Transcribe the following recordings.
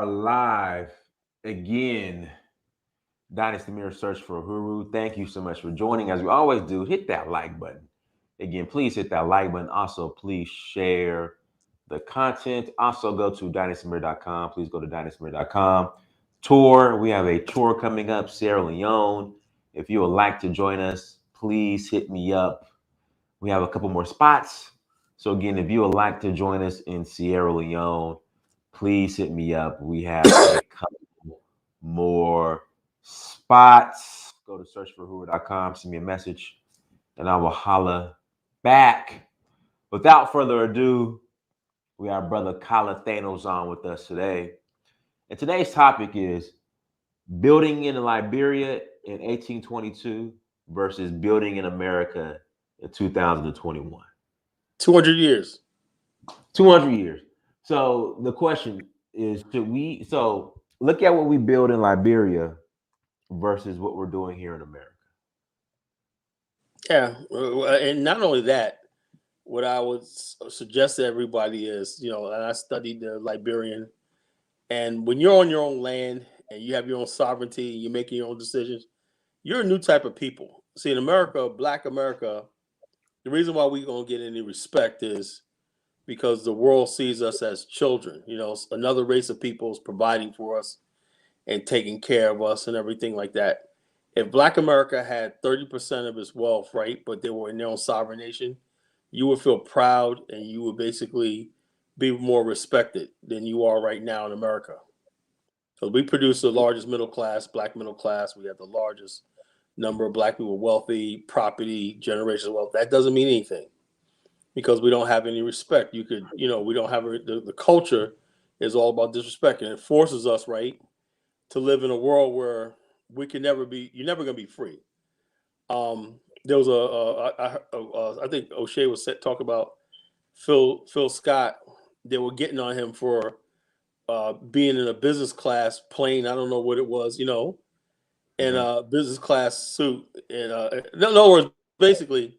are live again. Dynasty Mirror Search for Huru. Thank you so much for joining. As we always do, hit that like button. Again, please hit that like button. Also, please share the content. Also, go to dynastymirror.com. Please go to dynastymirror.com. Tour. We have a tour coming up, Sierra Leone. If you would like to join us, please hit me up. We have a couple more spots. So again, if you would like to join us in Sierra Leone, please hit me up. We have a couple more spots. Go to searchforwho.com, send me a message, and I will holla back. Without further ado, we have brother Kala Thanos on with us today. And today's topic is building in Liberia in 1822 versus building in America in 2021. 200 years. 200 years. So the question is, so look at what we build in Liberia versus what we're doing here in America. Yeah. And not only that, what I would suggest to everybody is, and I studied the Liberian, and when you're on your own land and you have your own sovereignty, you're making your own decisions, you're a new type of people. See, in America, Black America, the reason why we're going to get any respect is because the world sees us as children. Another race of people is providing for us and taking care of us and everything like that. If Black America had 30% of its wealth, right, but they were in their own sovereign nation, you would feel proud and you would basically be more respected than you are right now in America. Because we produce the largest middle class, Black middle class. We have the largest number of Black people, wealthy, property, generational wealth. That doesn't mean anything because we don't have any respect. We don't have the culture is all about disrespect, and it forces us, right, to live in a world where you're never going to be free. There was I think O'Shea was talking about Phil Scott. They were getting on him for being in a business class plane. I don't know what it was, in a business class suit. And in other words, basically,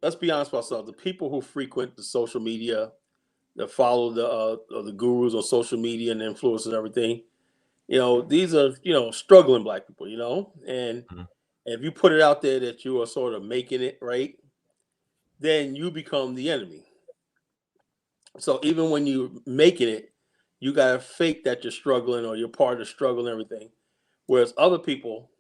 let's be honest with ourselves. The people who frequent the social media, that follow the gurus on social media and influencers and everything, these are, struggling Black people, and if you put it out there that you are sort of making it, right, then you become the enemy. So even when you're making it, you got to fake that you're struggling or you're part of the struggle and everything. Whereas other people,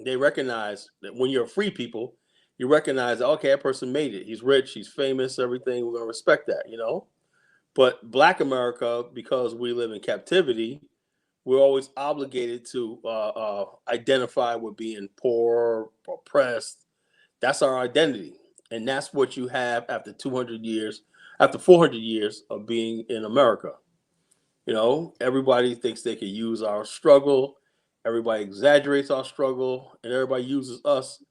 they recognize that when you're free people, you recognize that, okay, that person made it. He's rich, he's famous, everything. We're going to respect that, But Black America, because we live in captivity, we're always obligated to identify with being poor, oppressed. That's our identity. And that's what you have after 200 years, after 400 years of being in America. Everybody thinks they can use our struggle. Everybody exaggerates our struggle. And everybody uses us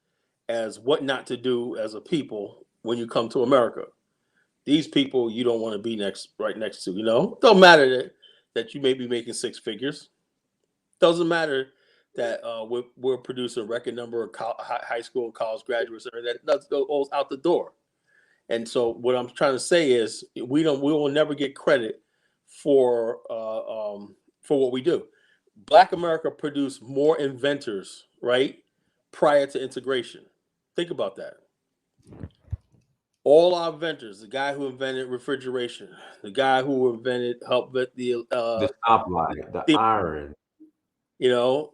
as what not to do as a people when you come to America. These people you don't want to be right next to, Don't matter that you may be making six figures. Doesn't matter that we're producing a record number of high school and college graduates. That goes out the door. And so what I'm trying to say is we will never get credit for what we do. Black America produced more inventors, right, prior to integration. Think about that. All our inventors, the guy who invented refrigeration, the guy who helped invent The stoplight, the the iron.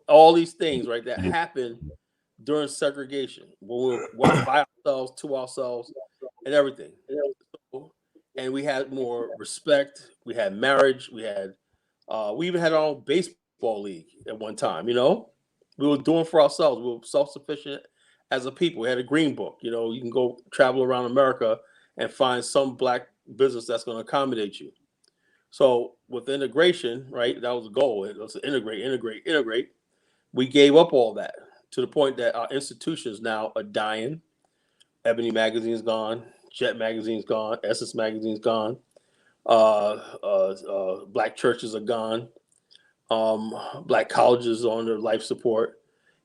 all these things, right, that happened during segregation when we were by ourselves, to ourselves, and everything. And we had more respect. We had marriage. We even had our own baseball league at one time. We were doing for ourselves. We were self-sufficient as a people. We had a green book. You can go travel around America and find some Black business that's going to accommodate you. So with integration, right, that was the goal. It was to integrate. We gave up all that to the point that our institutions now are dying. Ebony magazine's gone. Jet magazine's gone. Essence magazine's gone. Black churches are gone. Black colleges are on their life support.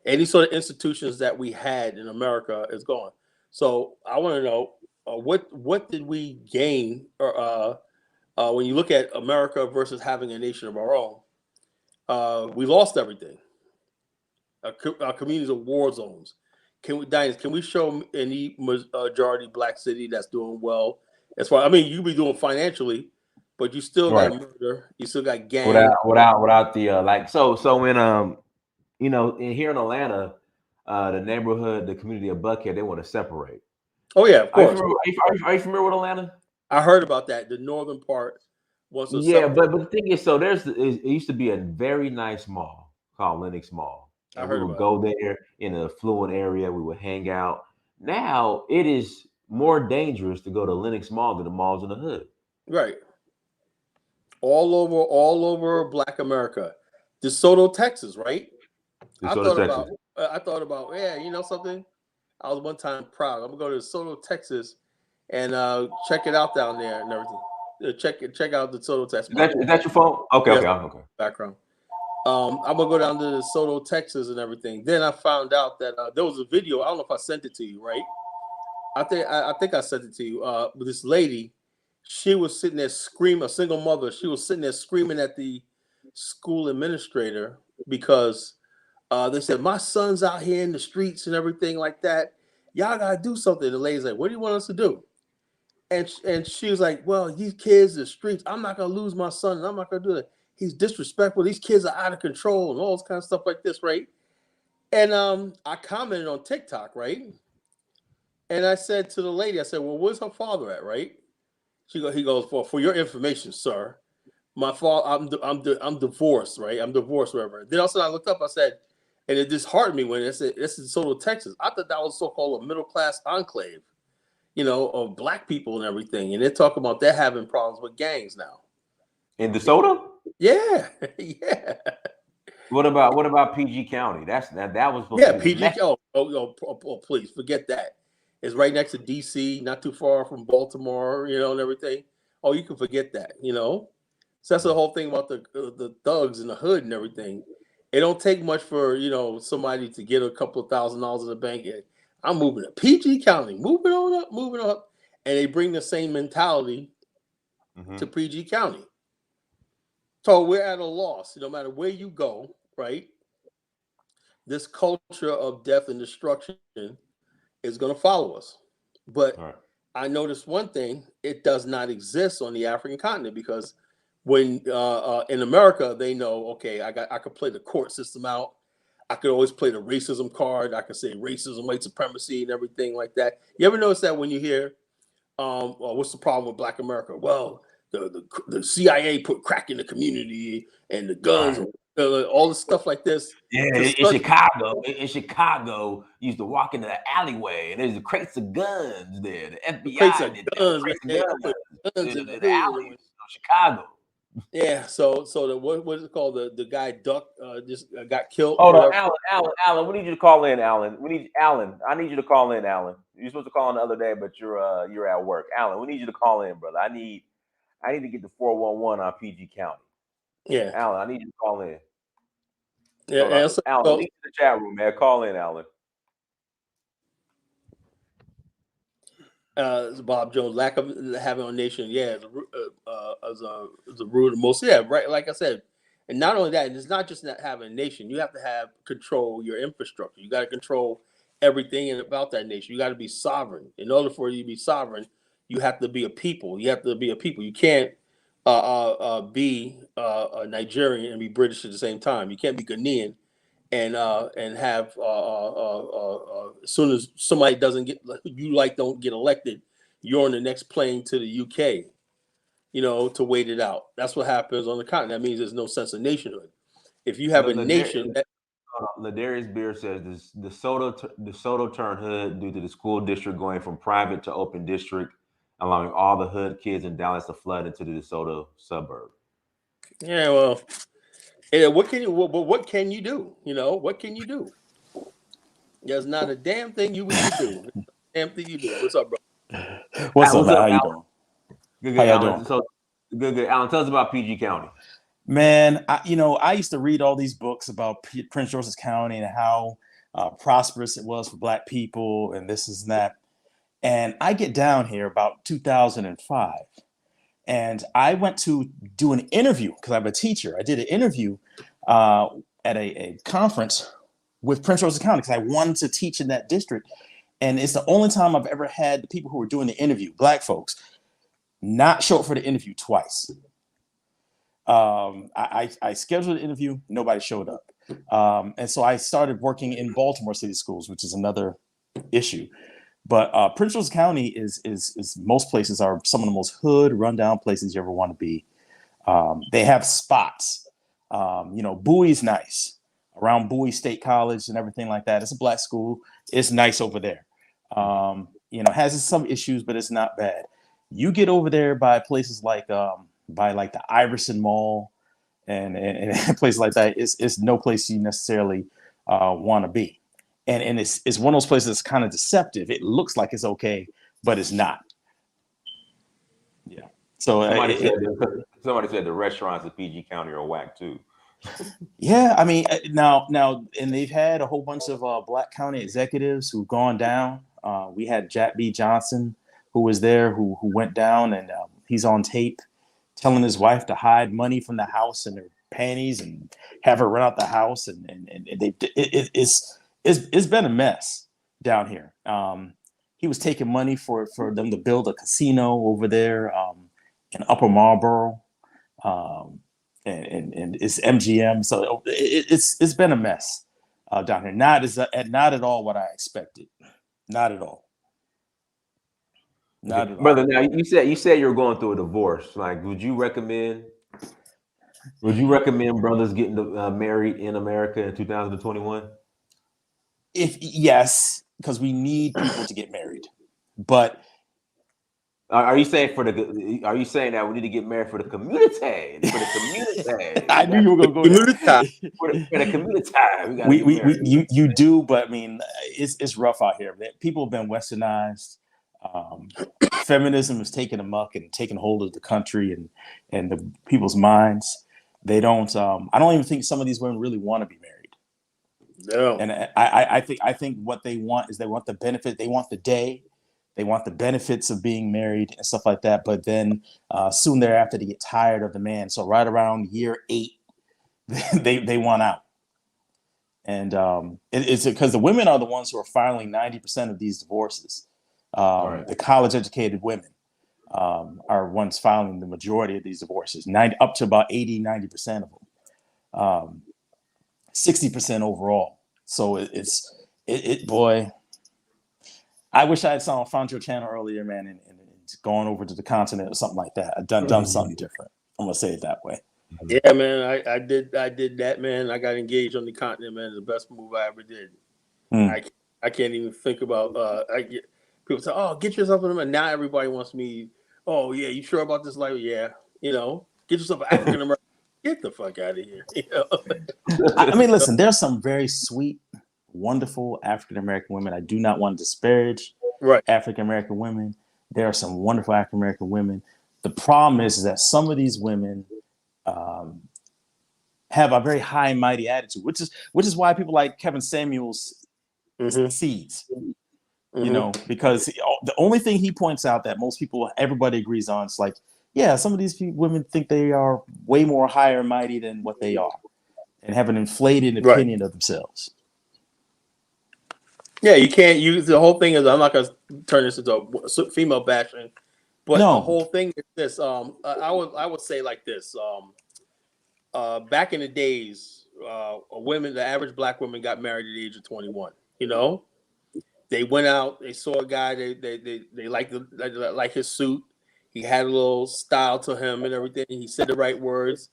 Any sort of institutions that we had in America is gone. So I want to know what did we gain when you look at America versus having a nation of our own? we lost everything. Our communities are war zones. Can we show any majority black city that's doing well? As far, I mean, you be doing financially, but you still got Right. murder. You still got gang. Without the like. So when here in Atlanta, the neighborhood, the community of Buckhead, they want to separate. Oh yeah, of Are you course. familiar? Are you familiar with Atlanta? I heard about that. The northern part wants to Yeah, separate. but the thing is, it used to be a very nice mall called Lenox Mall, I and we heard would about it. go there in an affluent area. We would hang out. Now it is more dangerous to go to Lenox Mall than the malls in the hood. Right. All over Black America. DeSoto, Texas, right? I DeSoto, thought Texas. about yeah, you know something? I was one time proud. I'm gonna go to DeSoto, Texas, and check it out down there and everything. Check out DeSoto, Texas. Is that your phone? Okay, Yes, okay. background. I'm gonna go down to DeSoto, Texas, and everything. Then I found out that there was a video. I don't know if I sent it to you, right? I think I sent it to you. With this lady, she was sitting there screaming. A single mother. She was sitting there screaming at the school administrator because they said my son's out here in the streets and everything like that. Y'all gotta do something. The lady's like, "What do you want us to do?" And she was like, "Well, these kids, the streets. I'm not gonna lose my son. And I'm not gonna do that. He's disrespectful. These kids are out of control and all this kind of stuff like this, right?" And I commented on TikTok, right? And I said to the lady, I said, "Well, where's her father at?" Right? He goes, "Well, for your information, sir, my father, I'm divorced, right? I'm divorced, whatever." Then also I looked up, I said, and it disheartened me when it said this is DeSoto, Texas. I thought that was so-called a middle class enclave, of black people and everything. And they're talking about they're having problems with gangs now. In DeSoto? Yeah, yeah. What about PG County? That was supposed to Yeah, be the PG. mecca. Please forget that. It's right next to DC, not too far from Baltimore, and everything. Oh, you can forget that, So that's the whole thing about the thugs in the hood and everything. It don't take much for somebody to get a couple of $1,000s in the bank. And I'm moving to PG County, moving up, and they bring the same mentality to PG County. So we're at a loss. No matter where you go, right? This culture of death and destruction is going to follow us. But Right. I noticed one thing: it does not exist on the African continent because when in America they know, okay, I could play the court system out. I could always play the racism card. I could say racism, white supremacy, and everything like that. You ever notice that when you hear, well, what's the problem with Black America? Well, the CIA put crack in the community and the guns, Right. all the stuff like this. Yeah, To in such Chicago, you used to walk into the alleyway and there's the crates of guns there. The crates FBI of did that. guns, Crates of man. I guns put guns in in the the hood. alleys of Chicago. Yeah, so the what is it called? The guy Duck just got killed or Hold on, whatever. Alan. We need you to call in, Alan. Alan. I need you to call in, Alan. You're supposed to call in the other day, but you're at work, Alan. We need you to call in, brother. I need to get the 411 on PG County. Yeah, Alan, I need you to call in. yeah. Hold on, And so, Alan. Leave the chat room, man. Call in, Alan. Bob Jones, lack of having a nation, yeah, as a root of most, yeah, right. Like I said, and not only that, it's not just not having a nation. You have to have control your infrastructure. You got to control everything about that nation. You got to be sovereign. In order for you to be sovereign, you have to be a people. You have to be a people. You can't be a Nigerian and be British at the same time. You can't be Ghanaian and have as soon as somebody doesn't get don't get elected, you're on the next plane to the UK, to wait it out. That's what happens on the continent. That means there's no sense of nationhood. If you have a nation, Ladarius Beer says this: DeSoto turned hood due to the school district going from private to open district, allowing all the hood kids in Dallas to flood into the DeSoto suburb. yeah, well, what can you do? What can you do? There's not a damn thing you can do. Damn thing you do. What's up, bro? What's up, Alan, man? How you doing? Good, How y'all Alan. doing? So good. Alan, tell us about PG County. Man, I used to read all these books about Prince George's County and how prosperous it was for Black people and this and that. And I get down here about 2005, and I went to do an interview because I'm a teacher. I did an interview at a conference with Prince George's County because I wanted to teach in that district. And it's the only time I've ever had the people who were doing the interview, black folks, not show up for the interview twice. I scheduled an interview, nobody showed up. And so I started working in Baltimore City Schools, which is another issue. But Prince George's County is most places are some of the most hood, rundown places you ever want to be. They have spots. Bowie's nice. Around Bowie State College and everything like that. It's a black school. It's nice over there. Has some issues, but it's not bad. You get over there by places like the Iverson Mall and places like that. It's no place you necessarily want to be. And it's one of those places that's kind of deceptive. It looks like it's okay, but it's not. Yeah. So somebody said the restaurants in PG County are whack too. Yeah, I mean, now, and they've had a whole bunch of Black county executives who've gone down. We had Jack B. Johnson, who was there, who went down, and he's on tape telling his wife to hide money from the house in her panties and have her run out the house, and it's been a mess down here. He was taking money for them to build a casino over there in Upper Marlboro. And it's MGM, so it's been a mess down here. Not at all what I expected. Not at all. Not at all. Brother, now you said you're going through a divorce. Like, would you recommend brothers getting married in America in 2021? Yes, because we need people to get married. But are you saying that we need to get married for the community? For the community. I knew you were going to go there. For the community. You do, but I mean, it's rough out here. People have been westernized. Feminism is taking amok and taking hold of the country and the people's minds. They don't. I don't even think some of these women really want to be married. No. And I think what they want is they want the benefit. They want the day. They want the benefits of being married and stuff like that. But then soon thereafter, they get tired of the man. So right around year 8, they want out. And it's because the women are the ones who are filing 90% of these divorces. Right. The college-educated women are ones filing the majority of these divorces, up to about 80, 90% of them, 60% overall. So boy. I wish I had found your channel earlier, man, and gone over to the continent or something like that. I've done something different. I'm gonna say it that way. Yeah, man. I did that, man. I got engaged on the continent, man. The best move I ever did. I can't even think about. People say, "Oh, get yourself in them." Now everybody wants me. Oh yeah, you sure about this life? Yeah, get yourself an African American. Get the fuck out of here. I mean, listen. There's some very sweet, wonderful African American women. I do not want to disparage African American women. There are some wonderful African American women. The problem is that some of these women have a very high and mighty attitude, which is why people like Kevin Samuels seeds. Because the only thing he points out that everybody agrees on is like, yeah, some of these women think they are way more higher and mighty than what they are, and have an inflated opinion of themselves. Yeah, you can't use the whole thing. I'm not gonna turn this into a female bashing, but the whole thing is this. I would say like this. Back in the days, the average black woman got married at the age of 21. They went out, they saw a guy, they liked his suit. He had a little style to him and everything. He said the right words,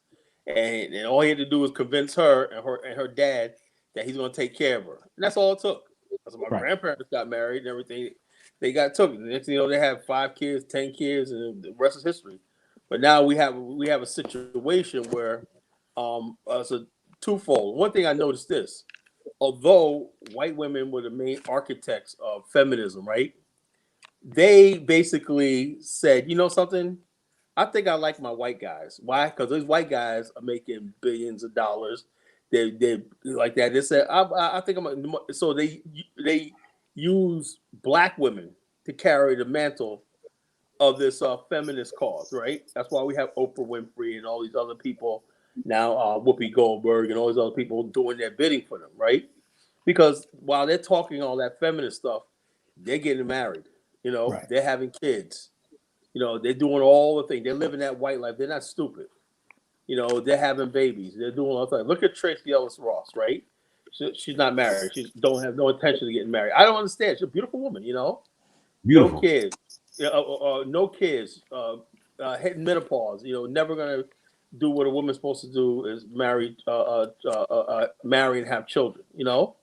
and all he had to do was convince her and her dad that he's gonna take care of her. And that's all it took. So my grandparents got married and everything. They got took. The next thing you know, they have 5 kids, 10 kids, and the rest is history. But now we have a situation where it's a twofold. One thing I noticed this. Although white women were the main architects of feminism, right? They basically said, you know something? I think I like my white guys. Why? Because those white guys are making billions of dollars. They like that. They said, I think so they use black women to carry the mantle of this feminist cause, right? That's why we have Oprah Winfrey and all these other people now Whoopi Goldberg and all these other people doing their bidding for them, right? Because while they're talking all that feminist stuff, they're getting married. You know, Right. they're having kids. You know, they're doing all the things. They're living that white life. They're not stupid. You know, they're having babies. They're doing all the time. Look at Tracy Ellis Ross, right? She's not married. She don't have no intention of getting married. I don't understand. She's a beautiful woman, you know. No Beautiful. kids. No kids. Hitting menopause. You know, never gonna do what a woman's supposed to do is marry, marry and have children. You know,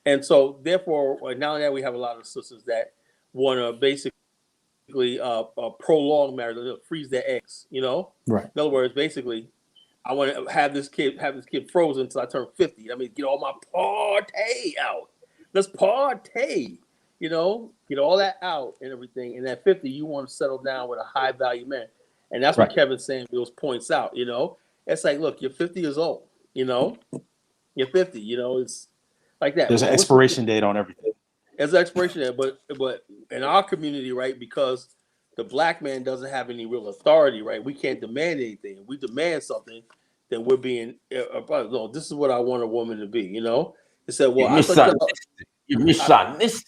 and so therefore now that we have a lot of sisters that want to basically prolong marriage, freeze their eggs. You know, Right. in other words, basically, I want to have this kid frozen until I turn 50. I mean, get all my party out. Let's party. You know, get all that out and everything. And at 50, you want to settle down with a high value man. And that's what Right. Kevin Samuels points out. You know, it's like, look, you're 50 years old. You know, you're 50. You know, it's like that. There's an expiration date on everything. There's an expiration date, but in our community, right, because the black man doesn't have any real authority, right? We can't demand anything. If we demand something, then we're being, no, this is what I want a woman to be, you know? It said, well, I thought you're misogynistic.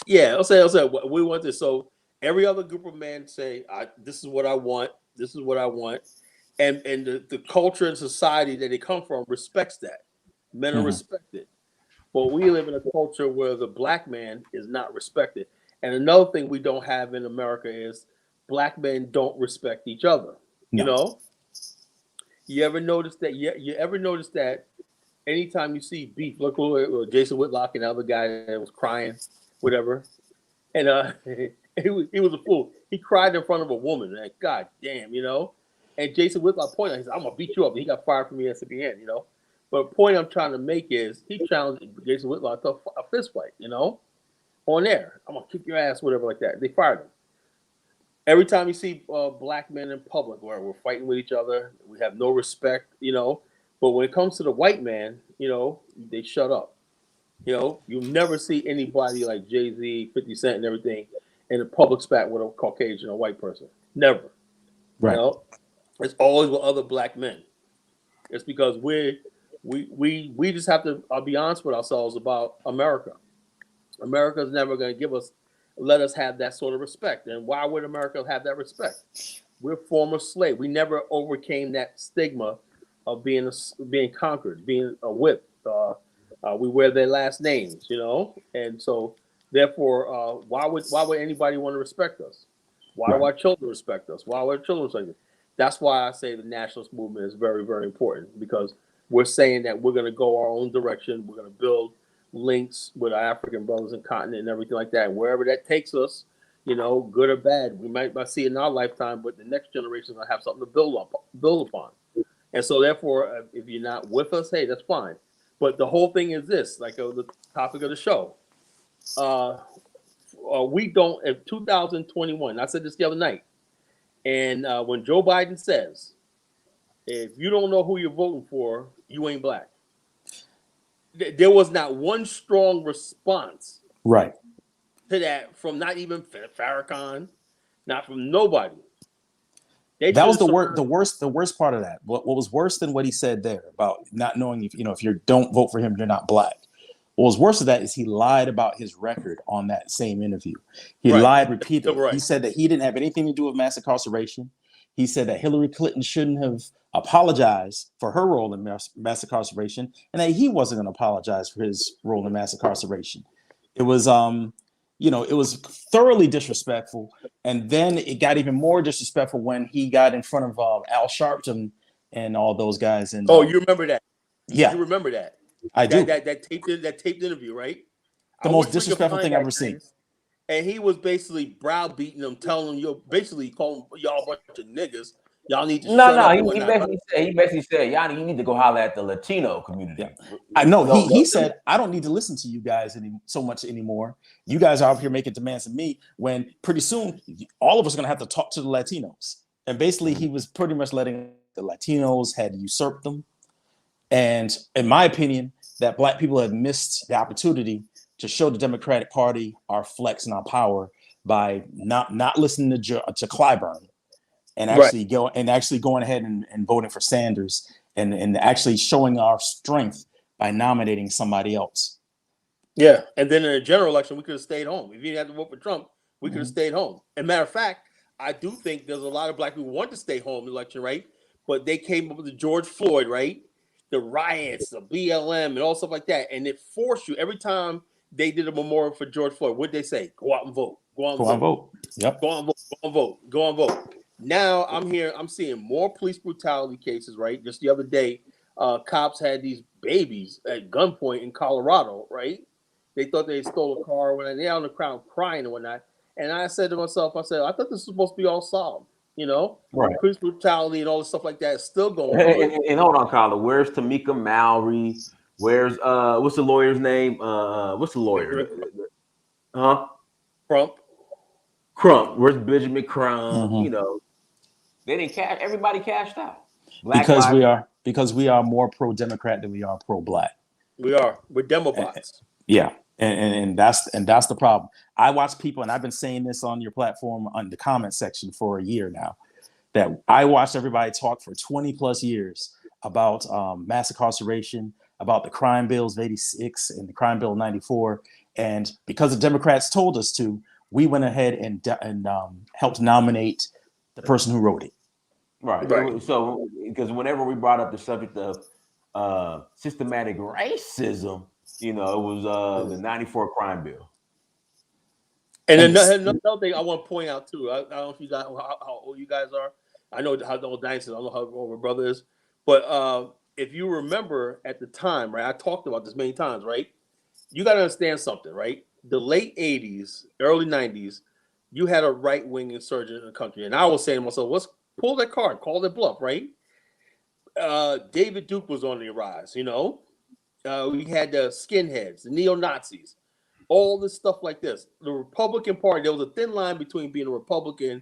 Yeah, I'll say, we want this. So every other group of men say, this is what I want. This is what I want. And the culture and society that they come from respects that. Men are respected. But we live in a culture where the black man is not respected. And another thing we don't have in America is black men don't respect each other. No. You know? You ever notice that? You ever notice that anytime you see beef, look at Jason Whitlock and the other guy that was crying, whatever. And he was a fool. He cried in front of a woman. Like, God damn, you know? And Jason Whitlock pointed out, he said, I'm going to beat you up. And he got fired from ESPN, you know? But the point I'm trying to make is he challenged Jason Whitlock to a fist fight, you know, on air. I'm going to kick your ass, whatever like that. They fired him. Every time you see black men in public where we're fighting with each other, we have no respect, you know. But when it comes to the white man, you know, they shut up. You know, you never see anybody like Jay-Z, 50 Cent and everything in a public spat with a Caucasian or white person. Never. Right. You know, it's always with other black men. It's because we just have to be honest with ourselves about America. America's never going to let us have that sort of respect. And why would America have that respect? We're former slave. We never overcame that stigma of being conquered, being a whip. We wear their last names, you know, and so therefore, why would anybody want to respect us? Why do our children respect us? Why would our children respect us? That's why I say the nationalist movement is very, very important, because we're saying that we're going to go our own direction. We're going to build links with our African brothers and continent and everything like that. And wherever that takes us, you know, good or bad, we might not see it in our lifetime, but the next generation will have something to build upon. And so therefore, if you're not with us, hey, that's fine. But the whole thing is this, like the topic of the show. We don't, in 2021, I said this the other night, and when Joe Biden says, if you don't know who you're voting for, you ain't black. There was not one strong response Right. to that from not even Farrakhan, not from nobody. That was the worst part of that. What was worse than what he said there about not knowing if you don't vote for him, you're not black. What was worse than that is he lied about his record on that same interview. He lied repeatedly. Right. He said that he didn't have anything to do with mass incarceration. He said that Hillary Clinton shouldn't have apologized for her role in mass incarceration, and that he wasn't going to apologize for his role in mass incarceration. It was, it was thoroughly disrespectful. And then it got even more disrespectful when he got in front of Al Sharpton and all those guys. And you remember that? Yeah, you remember that? I do. That taped interview, right? The most disrespectful thing I've ever seen. And he was basically browbeating them, telling them, basically calling y'all a bunch of niggas. Y'all need to shut up. He basically said, y'all, you need to go holler at the Latino community. Yeah. I know. He said, I don't need to listen to you guys so much anymore. You guys are out here making demands of me, when pretty soon all of us are going to have to talk to the Latinos. And basically he was pretty much letting the Latinos had usurped them. And in my opinion, that black people have missed the opportunity to show the Democratic Party our flex and our power by not listening to Clyburn and actually going ahead and voting for Sanders and actually showing our strength by nominating somebody else. Yeah, and then in a general election, we could have stayed home. If you didn't have to vote for Trump, we could have stayed home. And matter of fact, I do think there's a lot of black people who want to stay home in the election, right? But they came up with the George Floyd, right? The riots, the BLM, and all stuff like that, and it forced you every time they did a memorial for George Floyd. What did they say? Go out and vote. Go out and Go vote. on, vote. Yep. Go on, vote. Go on, vote. Go on, vote. Now I'm seeing more police brutality cases, right? Just the other day, cops had these babies at gunpoint in Colorado, right? They thought they stole a car when they're on the ground crying and whatnot. And I said to myself, I thought this was supposed to be all solved, you know? Right. Police brutality and all this stuff like that is still going on. And hold on, Carla. Where's Tamika Mallory? Where's what's the lawyer's name? What's the lawyer? Huh? Crump. Where's Benjamin Crump? Mhm. You know, they didn't cash. Everybody cashed out. Because we are more pro-Democrat than we are pro-black. We're Demobots. Yeah, and that's the problem. I watch people, and I've been saying this on your platform on the comment section for a year now, that I watched everybody talk for 20 plus years about mass incarceration, about the crime bills of 86 and the crime bill of 94. And because the Democrats told us to, we went ahead and helped nominate the person who wrote it. Right. So, because whenever we brought up the subject of systematic racism, you know, it was the 94 crime bill. And another thing I want to point out too, I don't know if you guys how old you guys are. I know how old Dynasty is. I don't know how old my brother is, but if you remember at the time, right? I talked about this many times, right? You got to understand something, right? The late 80s, early 90s, you had a right-wing insurgent in the country, and I was saying to myself, let's pull that card, call that bluff, right? David Duke was on the rise, you know. We had the skinheads, the neo-Nazis, all this stuff like this. The Republican Party, there was a thin line between being a Republican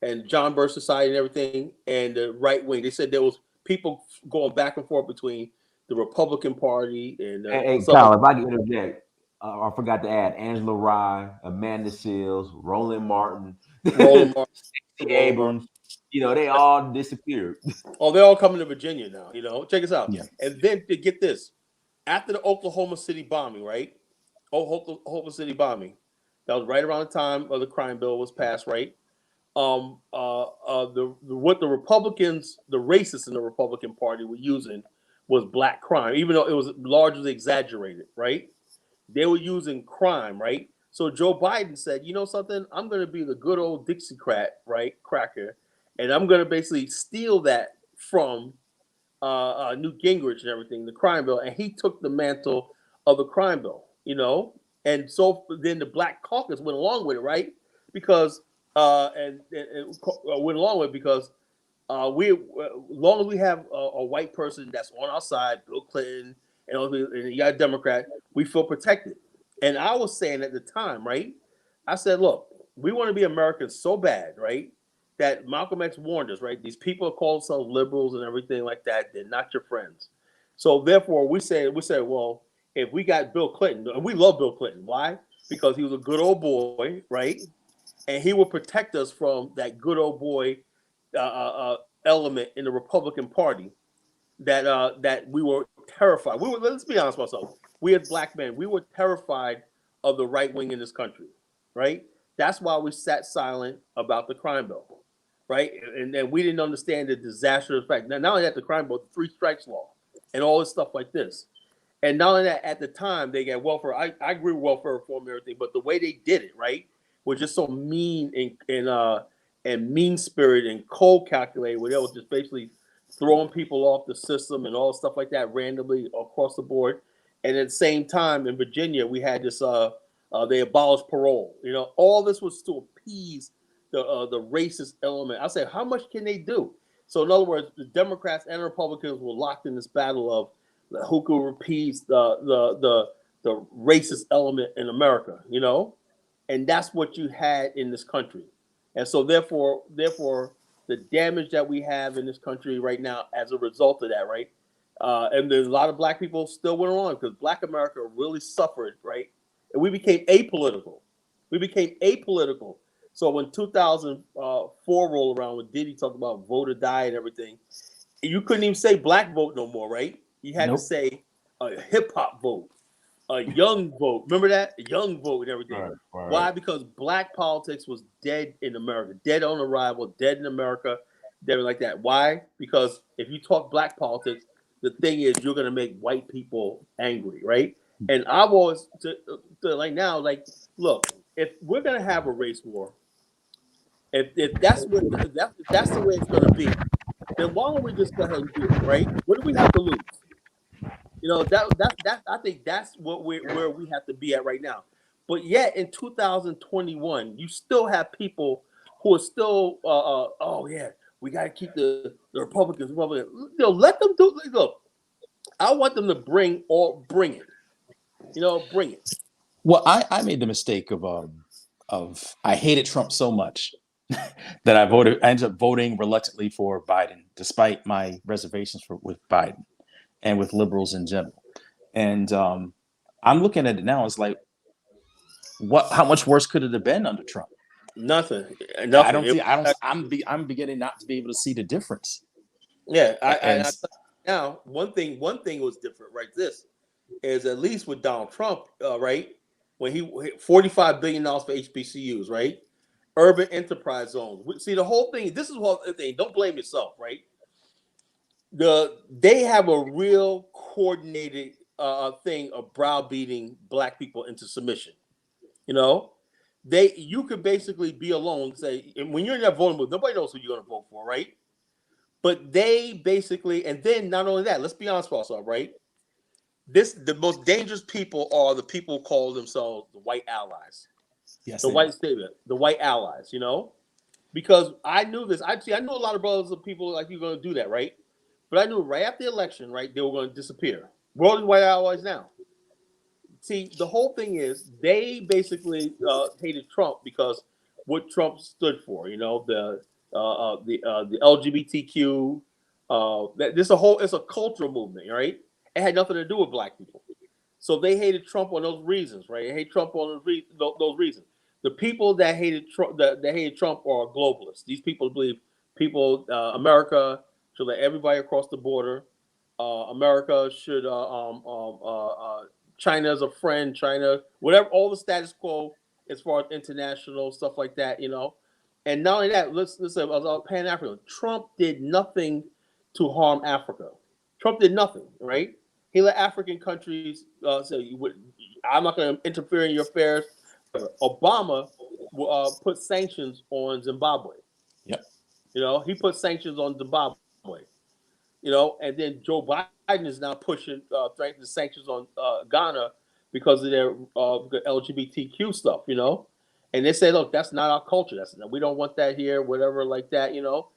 and John Birch Society and everything, and the right wing. They said there was people going back and forth between the Republican Party and Hey, Kyle, if I can interject, I forgot to add Angela Rye, Amanda Seals, Roland Martin, Stacey Abrams. You know, they all disappeared. Oh, they're all coming to Virginia now. You know, check us out. Yeah. And then to get this, after the Oklahoma City bombing, right? Oklahoma City bombing. That was right around the time of the crime bill was passed, right? What the Republicans, the racists in the Republican Party were using was black crime, even though it was largely exaggerated, right? They were using crime, right? So Joe Biden said, you know something, I'm going to be the good old Dixiecrat, right, cracker, and I'm going to basically steal that from Newt Gingrich and everything, the crime bill, and he took the mantle of the crime bill, you know, and so then the Black Caucus went along with it, right? Because went along with it because as long as we have a white person that's on our side, Bill Clinton, and you got a Democrat, we feel protected. And I was saying at the time, right? I said, look, we want to be Americans so bad, right? That Malcolm X warned us, right? These people call themselves liberals and everything like that. They're not your friends. So therefore, we said, well, if we got Bill Clinton, and we love Bill Clinton, why? Because he was a good old boy, right? And he will protect us from that good old boy element in the Republican Party that we were terrified. Let's be honest with ourselves. We as black men, we were terrified of the right wing in this country, right? That's why we sat silent about the crime bill, right? And then we didn't understand the disastrous effect. Now, not only that, the crime bill, the three strikes law, and all this stuff like this. And not only that, at the time they got welfare. I agree with welfare reform and everything, but the way they did it, right, was just so mean and mean spirited and cold calculated, where they was just basically throwing people off the system and all stuff like that randomly across the board. And at the same time, in Virginia, we had this they abolished parole. You know, all this was to appease the racist element. I said, how much can they do? So in other words, the Democrats and Republicans were locked in this battle of who could appease the racist element in America, you know, and that's what you had in this country. And so therefore, the damage that we have in this country right now as a result of that, right? And there's a lot of black people still went on because Black America really suffered, right? And we became apolitical. So when 2004 rolled around, when Diddy talked about vote or die and everything, you couldn't even say black vote no more, right? You had to Nope. say a hip hop vote, a young vote. Remember that? A young vote and everything. Right. Why? Because black politics was dead in America, dead on arrival, dead in America, dead like that. Why? Because if you talk black politics, the thing is you're gonna make white people angry, right? And I've always like now, like, look, if we're gonna have a race war, if that's what if that's the way it's gonna be, then why don't we just go ahead and do it, right? What do we have to lose? You know, that I think that's what where we have to be at right now. But yet in 2021, you still have people who are still oh yeah, we got to keep the Republicans. You know, let them do. Look, I want them to bring it. You know, bring it. Well, I made the mistake of I hated Trump so much that I ended up voting reluctantly for Biden, despite my reservations with Biden and with liberals in general. And I'm looking at it now. It's like, how much worse could it have been under Trump? Nothing, I nothing. don't see. I don't. I'm beginning not to be able to see the difference. Yeah, And now one thing was different, right? This is at least with Donald Trump, right? When he $45 billion for HBCUs, right? Urban enterprise zones. See, the whole thing. This is what thing. Don't blame yourself, right? They have a real coordinated thing of browbeating black people into submission. You know, you could basically be alone. Say, and when you're in that voting booth, nobody knows who you're going to vote for, right? But they basically, and then not only that, let's be honest with ourselves, right? The most dangerous people are the people who call themselves the white allies, yes, the white statement, the white allies. You know, because I knew this. I knew a lot of brothers and people like you going to do that, right? But I knew right after the election, right, they were going to disappear. Where are the white allies now? See, the whole thing is they basically hated Trump because what Trump stood for. You know, the LGBTQ. It's a cultural movement, right? It had nothing to do with black people. So they hated Trump on those reasons, right? They hate Trump on those reasons. The people that hated Trump are globalists. These people believe America should let everybody across the border. America should China is a friend. China, whatever, all the status quo as far as international stuff like that, you know. And not only that, let's say about Pan African. Trump did nothing to harm Africa. Trump did nothing, right? He let African countries say, "I'm not going to interfere in your affairs." Obama put sanctions on Zimbabwe. Yep. You know, he put sanctions on Zimbabwe. You know, and then Joe Biden is now pushing threatening sanctions on Ghana because of their LGBTQ stuff. You know, and they say, "Look, that's not our culture. We don't want that here. Whatever, like that." You know,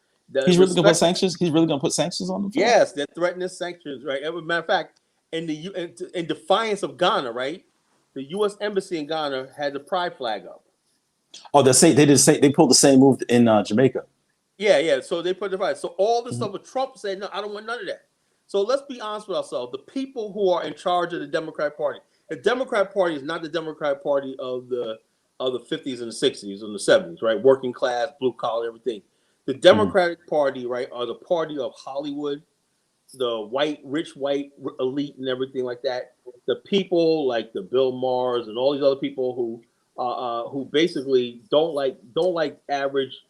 he's really going to put sanctions. He's really going to put sanctions on them. Yes, they're threatening sanctions, right? As a matter of fact, in defiance of Ghana, right? The U.S. embassy in Ghana had the pride flag up. Oh, they pulled the same move in Jamaica. Yeah. So they put the pride. So all this stuff with Trump said, no, I don't want none of that. So let's be honest with ourselves. The people who are in charge of the Democratic Party, the Democratic Party is not the Democratic Party of the 50s and the 60s and the 70s, right? Working class, blue collar, everything. The Democratic Party, right, are the party of Hollywood, the rich white elite and everything like that. The people like the Bill Maher's and all these other people who basically don't like average,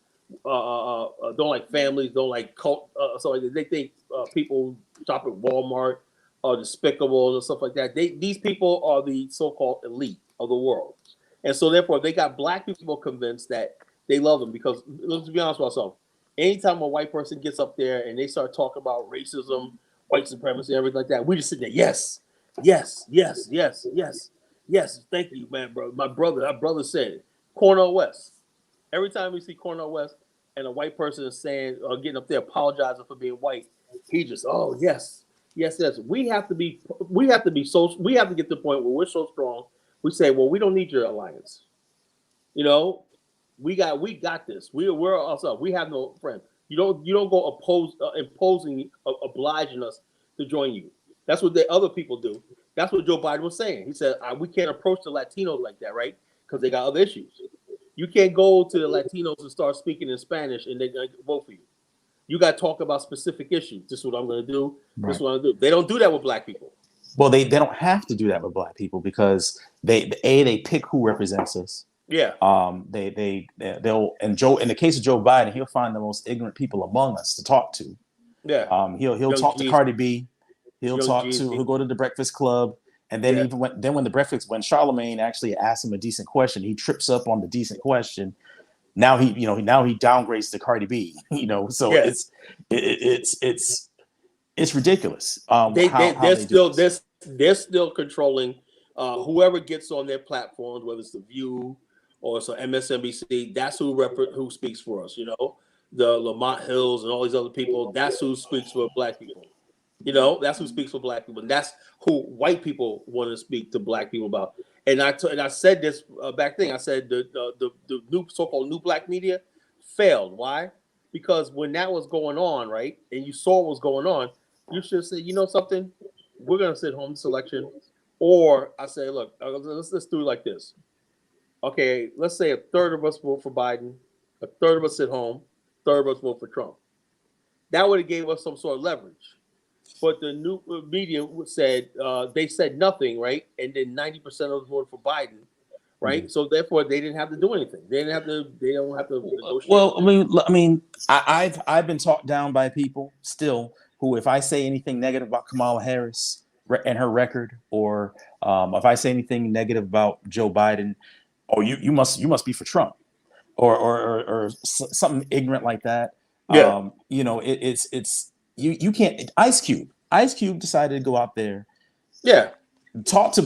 don't like families, don't like cult. So they think people shop at Walmart are despicable and stuff like that. These people are the so-called elite of the world, and so therefore they got black people convinced that they love them because let's be honest with ourselves. Anytime a white person gets up there and they start talking about racism, white supremacy, everything like that, we just sit there, yes, thank you, man, bro. Our brother said it. Cornel West. Every time we see Cornel West and a white person is saying or getting up there apologizing for being white, he just, oh yes. We have to get to the point where we're so strong. We say, well, we don't need your alliance. You know, we got this. We're ourselves. We have no friend. You don't go imposing, obliging us to join you. That's what the other people do. That's what Joe Biden was saying. He said we can't approach the Latinos like that, right? Because they got other issues. You can't go to the Latinos and start speaking in Spanish and they're going to vote for you. You got to talk about specific issues. This is what I'm going to do. This is what I'm going to do. They don't do that with black people. Well, they don't have to do that with black people because they pick who represents us. Yeah. They'll in the case of Joe Biden, he'll find the most ignorant people among us to talk to. Yeah. He'll talk to Cardi B. He'll go to the Breakfast Club. And then when Charlemagne actually asks him a decent question, he trips up on the decent question. Now he downgrades to Cardi B. So it's ridiculous. They're still controlling whoever gets on their platforms, whether it's The View or it's MSNBC. That's who speaks for us. The Lamont Hills and all these other people. That's who speaks for black people. That's who speaks for black people, and that's who white people want to speak to black people about. And I said this back then. I said the new so-called new black media failed. Why? Because when that was going on, right, and you saw what was going on, you should have said, you know something, we're gonna sit home this election. Or I say, look, let's do it like this. Okay, let's say a third of us vote for Biden, a third of us sit home, a third of us vote for Trump. That would have gave us some sort of leverage. But the new media said they said nothing, right? And then 90% of us voted for Biden, right? Mm-hmm. So therefore, they didn't have to do anything. They don't have to negotiate. Well, I mean, I've been talked down by people still who, if I say anything negative about Kamala Harris and her record, or if I say anything negative about Joe Biden, you must be for Trump, or something ignorant like that. Yeah. It's. You can't. Ice Cube decided to go out there. Yeah. Talk to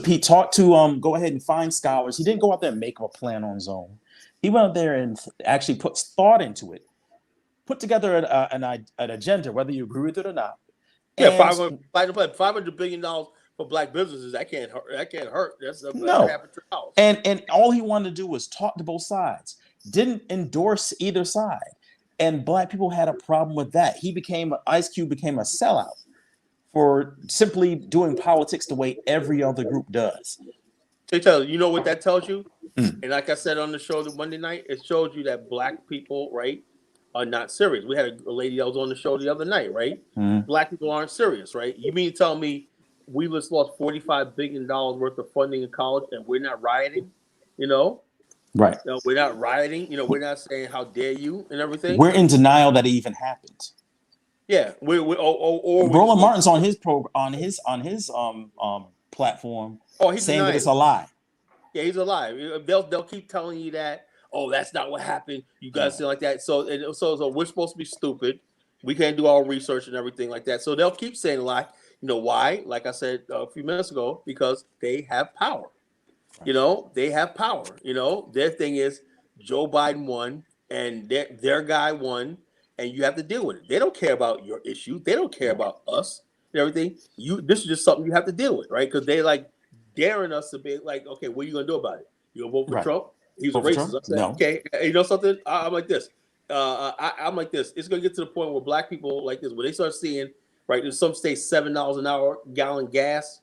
go ahead and find scholars. He didn't go out there and make up a plan on his own. He went out there and actually put thought into it. Put together an agenda, whether you agree with it or not. Yeah, $500 billion for black businesses. That can't hurt. That's no. $500 billion. And all he wanted to do was talk to both sides. Didn't endorse either side. And black people had a problem with that. Ice Cube became a sellout for simply doing politics the way every other group does. You know what that tells you? And like I said on the show Monday night, it shows you that black people, right, are not serious. We had a lady that was on the show the other night, right? Mm-hmm. Black people aren't serious, right? You mean to tell me we just lost $45 billion worth of funding in college and we're not rioting, Right. No, we're not rioting. We're not saying how dare you and everything. We're in denial that it even happened. Yeah. Roland Martin's on his platform. He's saying that it's a lie. Yeah, he's a lie. They'll keep telling you that. Oh, that's not what happened. You guys say like that. So we're supposed to be stupid. We can't do our research and everything like that. So they'll keep saying a lie. You know why? Like I said a few minutes ago, because they have power. They have power. Their thing is Joe Biden won and their guy won, and you have to deal with it. They don't care about your issue. They don't care about us and everything. This is just something you have to deal with, right? Because they like daring us to be like, okay, what are you gonna do about it? You gonna vote for Trump? He's a racist. I said, no. Okay, you know something? I'm like this. I'm like this. It's gonna get to the point where black people like this, when they start seeing, right, in some states $7 an hour gallon gas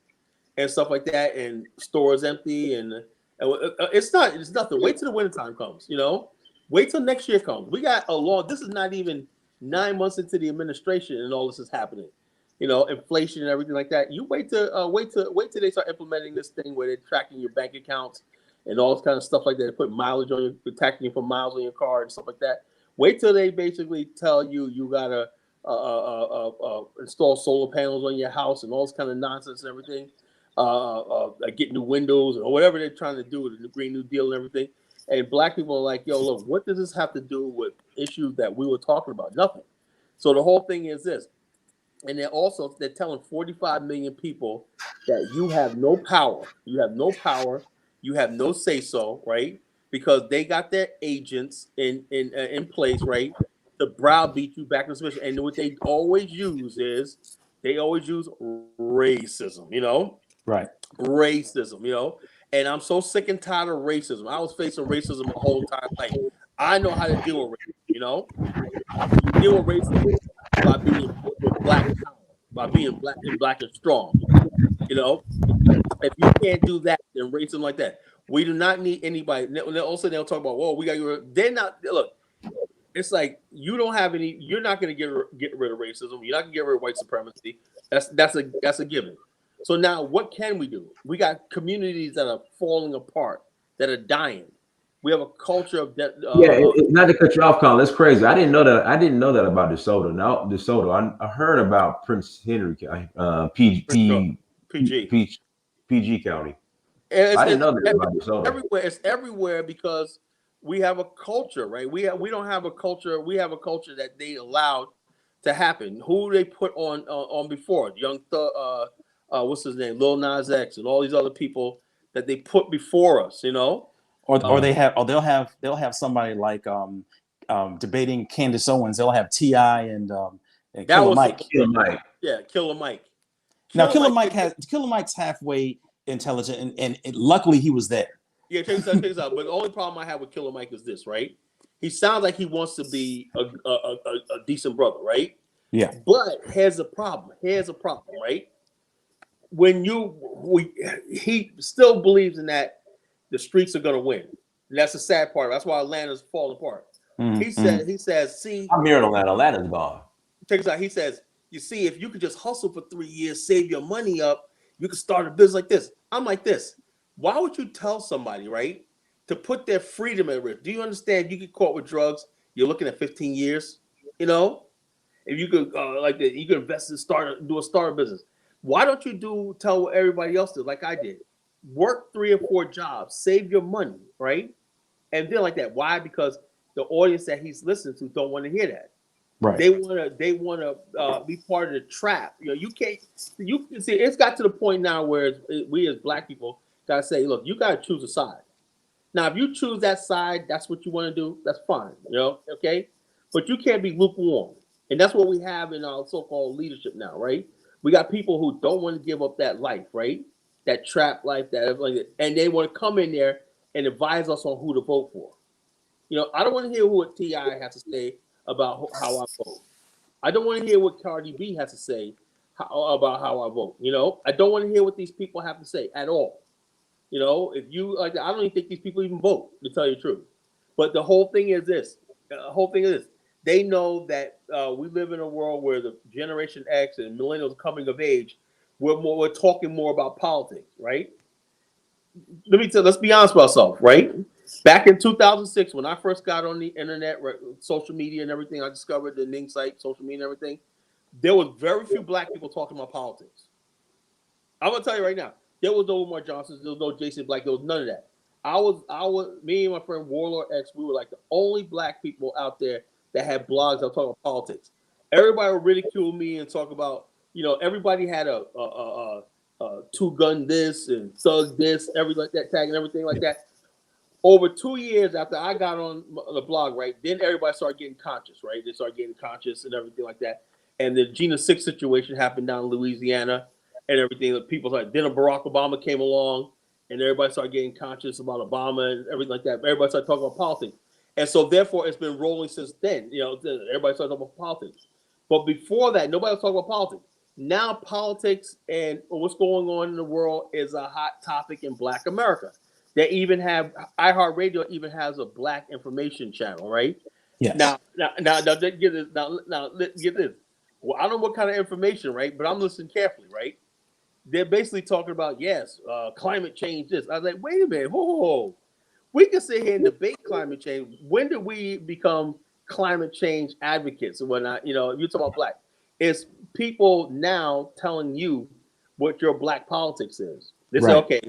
and stuff like that, and stores empty, and it's nothing. Wait till the wintertime comes, Wait till next year comes. We got this is not even 9 months into the administration and all this is happening. Inflation and everything like that. You wait till they start implementing this thing where they're tracking your bank accounts and all this kind of stuff like that. They put mileage on you, attacking you for miles on your car and stuff like that. Wait till they basically tell you gotta install solar panels on your house and all this kind of nonsense and everything. Get new windows or whatever they're trying to do with the Green New Deal and everything. And black people are like, yo, look, what does this have to do with issues that we were talking about? Nothing. So the whole thing is this. And they're telling 45 million people that you have no power. You have no power. You have no say-so, right? Because they got their agents in place, right, to browbeat you back in submission. And what they always use racism, Right. Racism, And I'm so sick and tired of racism. I was facing racism the whole time. Like, I know how to deal with racism, You deal with racism by being with black power, by being black and strong. If you can't do that, then racism like that. We do not need anybody. Also, they'll talk about, "Whoa, we got you." They're not. Look, it's like you don't have any. You're not going to get rid of racism. You're not going to get rid of white supremacy. That's a given. So now, what can we do? We got communities that are falling apart, that are dying. We have a culture of that. Not to cut you off, Colin. That's crazy. I didn't know that. I didn't know that about DeSoto. Now, DeSoto. I heard about Prince Henry, PG. PG County. And I didn't know that about DeSoto. Everywhere. It's everywhere because we have a culture, right? We don't have a culture. We have a culture that they allowed to happen. Who they put on before? Young Thug, what's his name? Lil Nas X and all these other people that they put before us, you know. Or they'll have somebody like debating Candace Owens. They'll have T.I. and Killer Mike. Yeah, Killer Mike. Now Killer Mike's halfway intelligent, and luckily he was there. Yeah, check this out. But the only problem I have with Killer Mike is this, right? He sounds like he wants to be a decent brother, right? Yeah. But here's a problem, right? He still believes in that the streets are gonna win. And that's the sad part. That's why Atlanta's falling apart. Mm-hmm. He says, see, I'm here in Atlanta. Atlanta's gone. Check this out. He says, you see, if you could just hustle for 3 years, save your money up, you could start a business like this. I'm like this. Why would you tell somebody, right, to put their freedom at risk? Do you understand? If you get caught with drugs, you're looking at 15 years. You know, if you could you could invest in do a startup business. Why don't you tell what everybody else did, like I did? Work 3 or 4 jobs, save your money, right, and then like that. Why? Because the audience that he's listening to don't want to hear that. Right. They want to be part of the trap. You know, you can't. You see, it's got to the point now where we as Black people gotta say, look, you gotta choose a side. Now, if you choose that side, that's what you want to do. That's fine. You know, okay. But you can't be lukewarm, and that's what we have in our so-called leadership now, right? We got people who don't want to give up that life, right? That trap life, and they want to come in there and advise us on who to vote for. You know, I don't want to hear what T.I. has to say about how I vote. I don't want to hear what Cardi B has to say about how I vote. You know, I don't want to hear what these people have to say at all. You know, if you like, I don't even think these people even vote, to tell you the truth. But the whole thing is this. They know that we live in a world where the Generation X and millennials coming of age, we're talking more about politics, right? Let's be honest with ourselves, right? Back in 2006, when I first got on the internet, social media and everything, I discovered the Ning site, social media and everything. There was very few Black people talking about politics. I'm gonna tell you right now, there was no Umar Johnson, there was no Jason Black, there was none of that. Me and my friend Warlord X, we were like the only Black people out there that had blogs that were talking about politics. Everybody would ridicule me and talk about, you know, everybody had a two-gun this and thug this, everything like that, tag and everything like that. Over 2 years after I got on the blog, right, then everybody started getting conscious, right? They started getting conscious and everything like that. And the Gina 6 situation happened down in Louisiana and everything. People started, then Barack Obama came along and everybody started getting conscious about Obama and everything like that. Everybody started talking about politics. And so therefore it's been rolling since then. You know, everybody started talking about politics. But before that, nobody was talking about politics. Now politics and what's going on in the world is a hot topic in Black America. They even have iHeartRadio even has a Black information channel, right? Yes. Now get this. Now get this. Well, I don't know what kind of information, right? But I'm listening carefully, right? They're basically talking about climate change. This. I was like, wait a minute, whoa. We can sit here and debate climate change. When did we become climate change advocates and whatnot? You know, you're talking about Black. It's people now telling you what your Black politics is. They say, okay.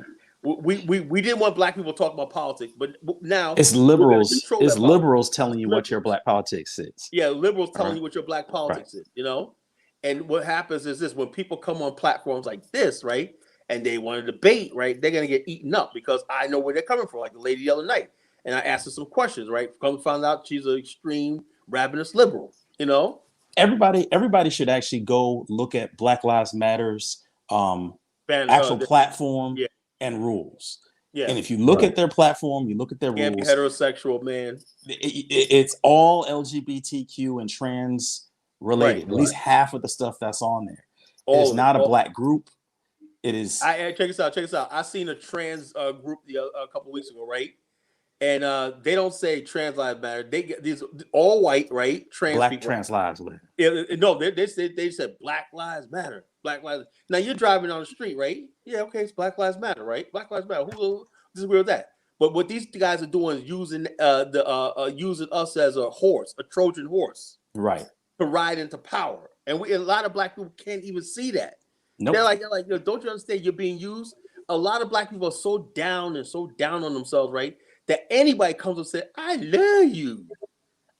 We didn't want Black people to talk about politics, but now it's liberals. It's liberals telling you what your Black politics is. Yeah, liberals telling you what your Black politics is. You know, and what happens is this: when people come on platforms like this, right, and they want to debate, right, they're gonna get eaten up because I know where they're coming from. Like the lady the other night, and I asked her some questions, right? Come to find out she's an extreme ravenous liberal. You know, everybody should actually go look at Black Lives Matter's actual platform. Yeah. And rules. Yeah. And if you look at their platform, you look at their rules. Heterosexual, man. It's all LGBTQ and trans related. At least half of the stuff that's on there. It's not a Black group. It is. Check this out. Check this out. I seen a trans group a couple of weeks ago, right? And they don't say trans lives matter. They get these all white, right? Trans Black people. trans lives matter. No, they said Black Lives Matter. Black Lives. Now you're driving on the street, right? Yeah, okay, it's Black Lives Matter, right? Black Lives Matter. Who disagree with that? But what these guys are doing is using using us as a horse, a Trojan horse, right, to ride into power. And a lot of black people can't even see that. Nope. They're like, don't you understand? You're being used. A lot of black people are so down on themselves, right? That anybody comes and says, "I love you,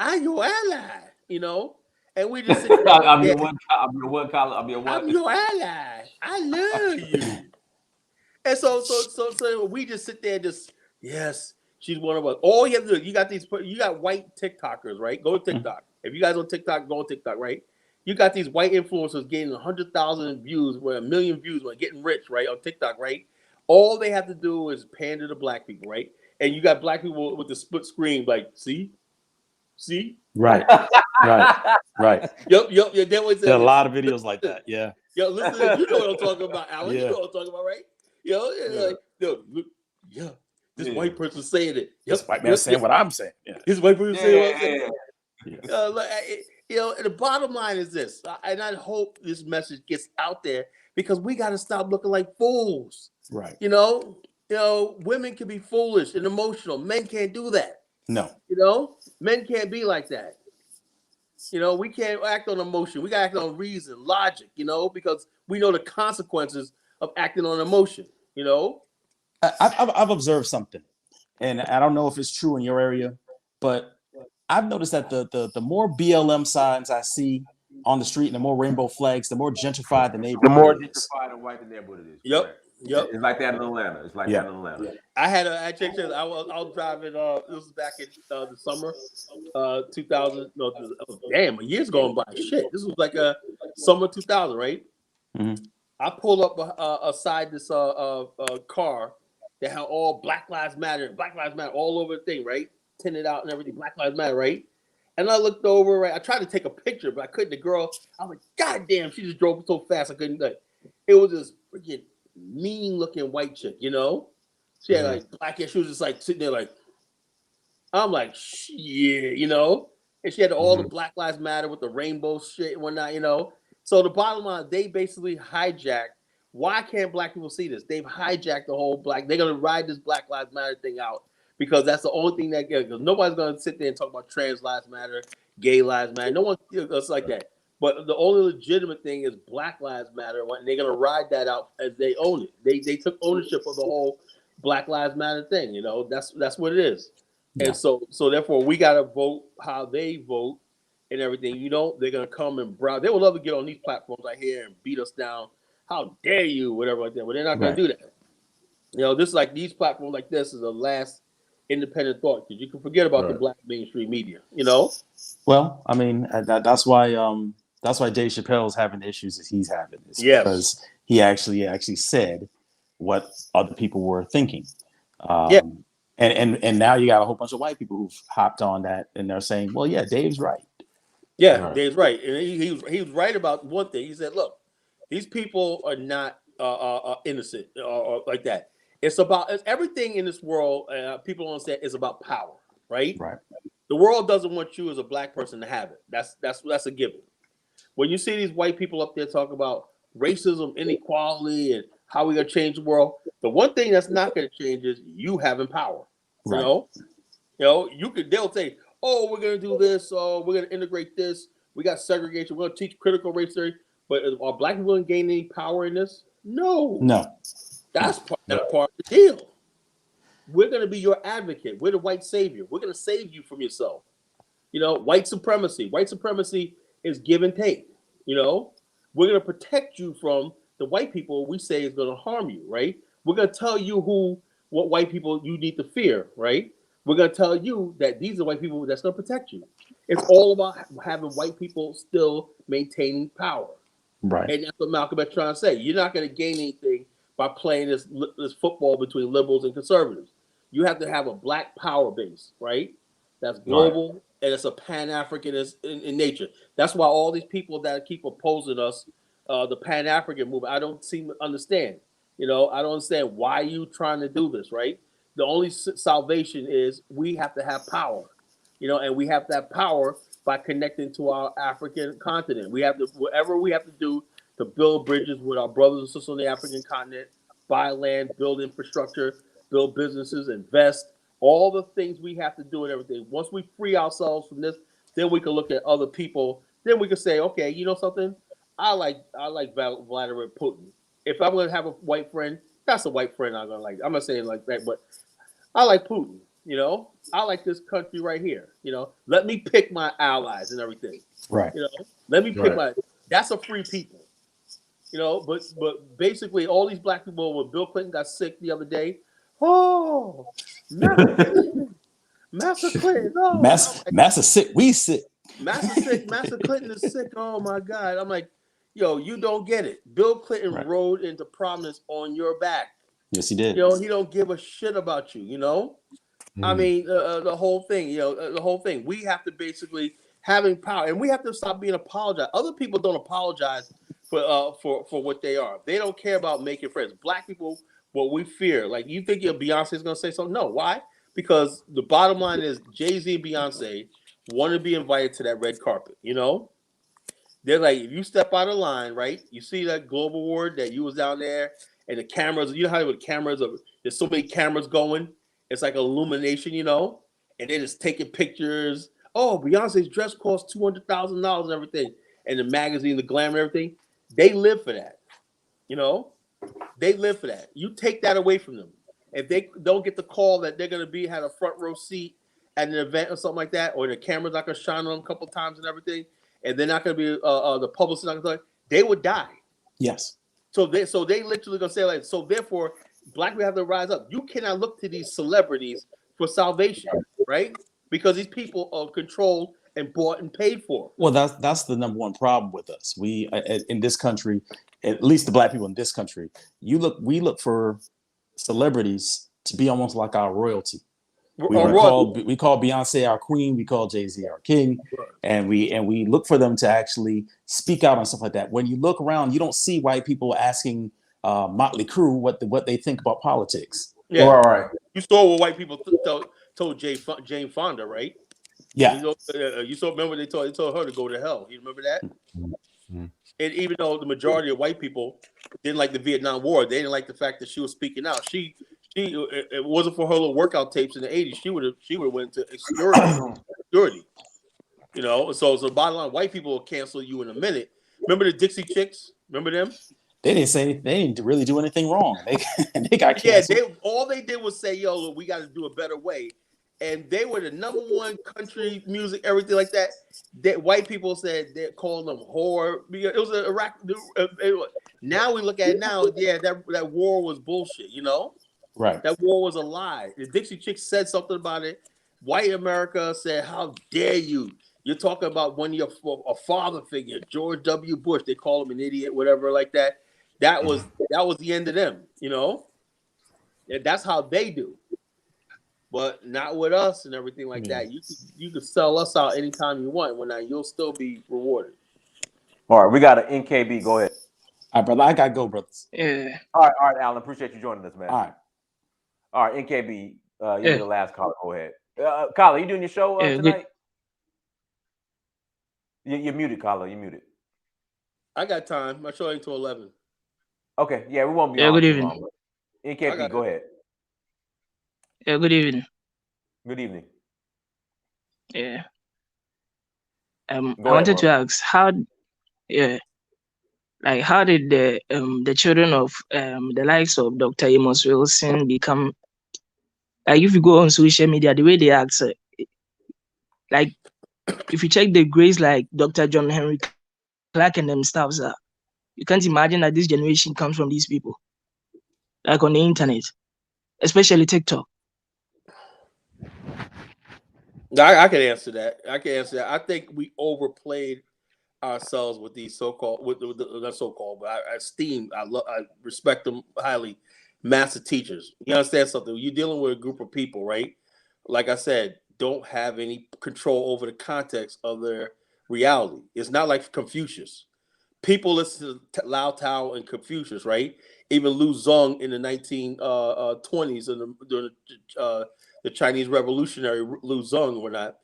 I'm your ally," and we just sit there, I'm your one collar. I'm your ally. I love you. And so we just sit there, yes, she's one of us. All you have to do, you got white TikTokers, right? Go to TikTok. If you guys on TikTok, go on TikTok, right? You got these white influencers getting 100,000 views, or 1 million views, getting rich, right, on TikTok, right? All they have to do is pander to black people, right? And you got black people with the split screen, like, see, right. Yep. There are a lot of videos like that. Yeah. Yo, listen, you know what I'm talking about, Alan. Yeah. You know what I'm talking about, right? Look, this white person saying it. This white man saying what I'm saying. Yeah. This white person saying what I'm saying. And the bottom line is this, and I hope this message gets out there, because we got to stop looking like fools. Right. Women can be foolish and emotional. Men can't do that. No. Men can't be like that. We can't act on emotion. We got to act on reason, logic, because we know the consequences of acting on emotion, I've observed something, and I don't know if it's true in your area, but I've noticed that the more BLM signs I see on the street and the more rainbow flags, the more gentrified the neighborhood is. The more gentrified and white the neighborhood is. Yep. Correct. Yep. It's like that in Atlanta. I checked this. I was driving. This was back in the summer, 2000. No, damn, years going by. Shit, this was like summer 2000, right? Mm-hmm. I pulled up aside this car that had all Black Lives Matter all over the thing, right? Tinted out and everything. Black Lives Matter, right? And I looked over, right? I tried to take a picture, but I couldn't. The girl, I was like, God damn, she just drove so fast I couldn't. It was this freaking mean looking white chick, She had like black hair. She was just like sitting there like, I'm like, yeah, and she had all the Black Lives Matter with the rainbow shit and whatnot, So the bottom line, they basically hijacked. Why can't black people see this? They've hijacked the whole they're gonna ride this Black Lives Matter thing out, because that's the only thing because nobody's gonna sit there and talk about trans lives matter, gay lives matter. No one it's like that. But the only legitimate thing is Black Lives Matter, and they're gonna ride that out as they own it. They took ownership of the whole Black Lives Matter thing. That's what it is. Yeah. And so therefore we gotta vote how they vote and everything. They're gonna come and browse. They would love to get on these platforms right here and beat us down. How dare you, whatever like that. But they're not gonna do that. This is like these platforms like this is the last independent thought, because you can forget about the black mainstream media. Well, I mean that's why Dave Chappelle is having the issues that he's having. Because he actually said what other people were thinking. And now you got a whole bunch of white people who've hopped on that, and they're saying, well, yeah, Dave's right. Yeah, Dave's right. And he was right about one thing. He said, look, these people are not innocent or like that. It's everything in this world, people don't understand, is about power, right? Right. The world doesn't want you as a black person to have it. That's a given. When you see these white people up there talking about racism, inequality, and how we're gonna change the world, the one thing that's not gonna change is you having power. Right. They'll say, oh, we're gonna do this, we're gonna integrate this, we got segregation, we're gonna teach critical race theory, but are black people gonna gain any power in this? No. That's not part of the deal. We're gonna be your advocate. We're the white savior. We're gonna save you from yourself. White supremacy. White supremacy is give and take. We're gonna protect you from the white people we say is gonna harm you, right? We're gonna tell you what white people you need to fear, right? We're gonna tell you that these are white people that's gonna protect you. It's all about having white people still maintaining power, right? And that's what Malcolm X trying to say. You're not gonna gain anything by playing this football between liberals and conservatives. You have to have a black power base, right? That's global, right, and it's a Pan-African in nature. That's why all these people that keep opposing us, the Pan-African movement, I don't seem to understand. You know, I don't understand why you trying to do this, right? The only salvation is we have to have power, you know, and we have to have power by connecting to our African continent. We have to, whatever we have to do to build bridges with our brothers and sisters on the African continent, buy land, build infrastructure, build businesses, invest, all the things we have to do and everything. Once we free ourselves from this, then we can look at other people. Then we can say, okay, you know something? I like Vladimir Putin. If I'm gonna have a white friend, that's a white friend I'm gonna like. I'm not saying like that, but I like Putin. You know, I like this country right here. You know, let me pick my allies and everything. Right. You know, let me pick Right. my. That's a free people. You know, but basically all these black people. When Bill Clinton got sick the other day, oh, Master Clinton, Master Clinton, no, Master sick, we sick. Master sick, Master Clinton is sick. Oh my God, I'm like, yo, you don't get it. Bill Clinton Right. rode into prominence on your back. Yes, he did. You know, he don't give a shit about you. You know, I mean, the whole thing. You know, the whole thing. We have to basically having power, and we have to stop being apologized. Other people don't apologize for what they are. They don't care about making friends. Black people, what we fear. Like, you think your Beyonce is gonna say something? No. Why? Because the bottom line is Jay-Z and Beyonce want to be invited to that red carpet. You know, they're like, if you step out of line, right? You see that Global Award that you was down there, and the cameras. You know how the cameras are. There's so many cameras going. It's like illumination, you know, and they're just taking pictures. Oh, Beyonce's dress costs $200,000 and everything, and the magazine, the glamour, and everything. They live for that, you know. They live for that. You take that away from them. If they don't get the call that they're gonna be had a front row seat at an event or something like that, or the camera's not gonna shine on them a couple times and everything, and they're not gonna be the publicist not gonna, they would die. Yes. So they literally gonna say like, so therefore, black people have to rise up. You cannot look to these celebrities for salvation, right? Because these people are controlled and bought and paid for. Well, that's the number one problem with us. We in this country, at least the black people in this country, we look for celebrities to be almost like our royalty. We call Beyonce our queen, we call Jay-Z our king, and we look for them to actually speak out on stuff like that. When you look around, you don't see white people asking Motley Crue what they think about politics. Yeah, all right. You saw what white people told Jane Fonda, right? Yeah. You saw. Remember they told her to go to hell. You remember that? Mm-hmm. And even though the majority of white people didn't like the Vietnam War, they didn't like the fact that she was speaking out. It wasn't for her little workout tapes in the 80s. She would have went to security. You know, so the bottom line, white people will cancel you in a minute. Remember the Dixie Chicks? Remember them? They didn't really do anything wrong. They got canceled. Yeah, all they did was say, "Yo, look, we got to do a better way," and they were the #1 country music, everything like that. That white people said they're calling them whore. It was an Iraq. Now we look at it now. Yeah, that war was bullshit. You know, right? That war was a lie. The Dixie Chicks said something about it. White America said, "How dare you? You're talking about a father figure, George W. Bush. They call him an idiot, whatever, like that." That was the end of them, you know. And that's how they do, but not with us and everything like that. You can sell us out anytime you want. When you'll still be rewarded. All right, we got an NKB. Go ahead. All right, brother. I gotta go, brothers. Yeah. All right, Alan. Appreciate you joining us, man. All right, NKB. You're the last caller. Go ahead. Kyler, you doing your show tonight? You're muted, Kyler. You're muted. I got time. My show ain't till 11. Okay, yeah, we won't be on good too evening. long. NKB, go ahead. Yeah, good evening. Good evening. Yeah. I wanted to ask how did the children of the likes of Dr. Amos Wilson become, like, if you go on social media, the way they act, like if you check the grades like Dr. John Henry Clark and them stuffs, you can't imagine that this generation comes from these people, like on the internet, especially TikTok. I can answer that. I think we overplayed ourselves with these so-called, not so-called, but I respect them highly, master teachers. You understand something? You're dealing with a group of people, right? Like I said, don't have any control over the context of their reality. It's not like Confucius. People listen to Lao Tao and Confucius, right? Even Lu Xun in the 1920s and during the Chinese Revolutionary Lu Xun or not.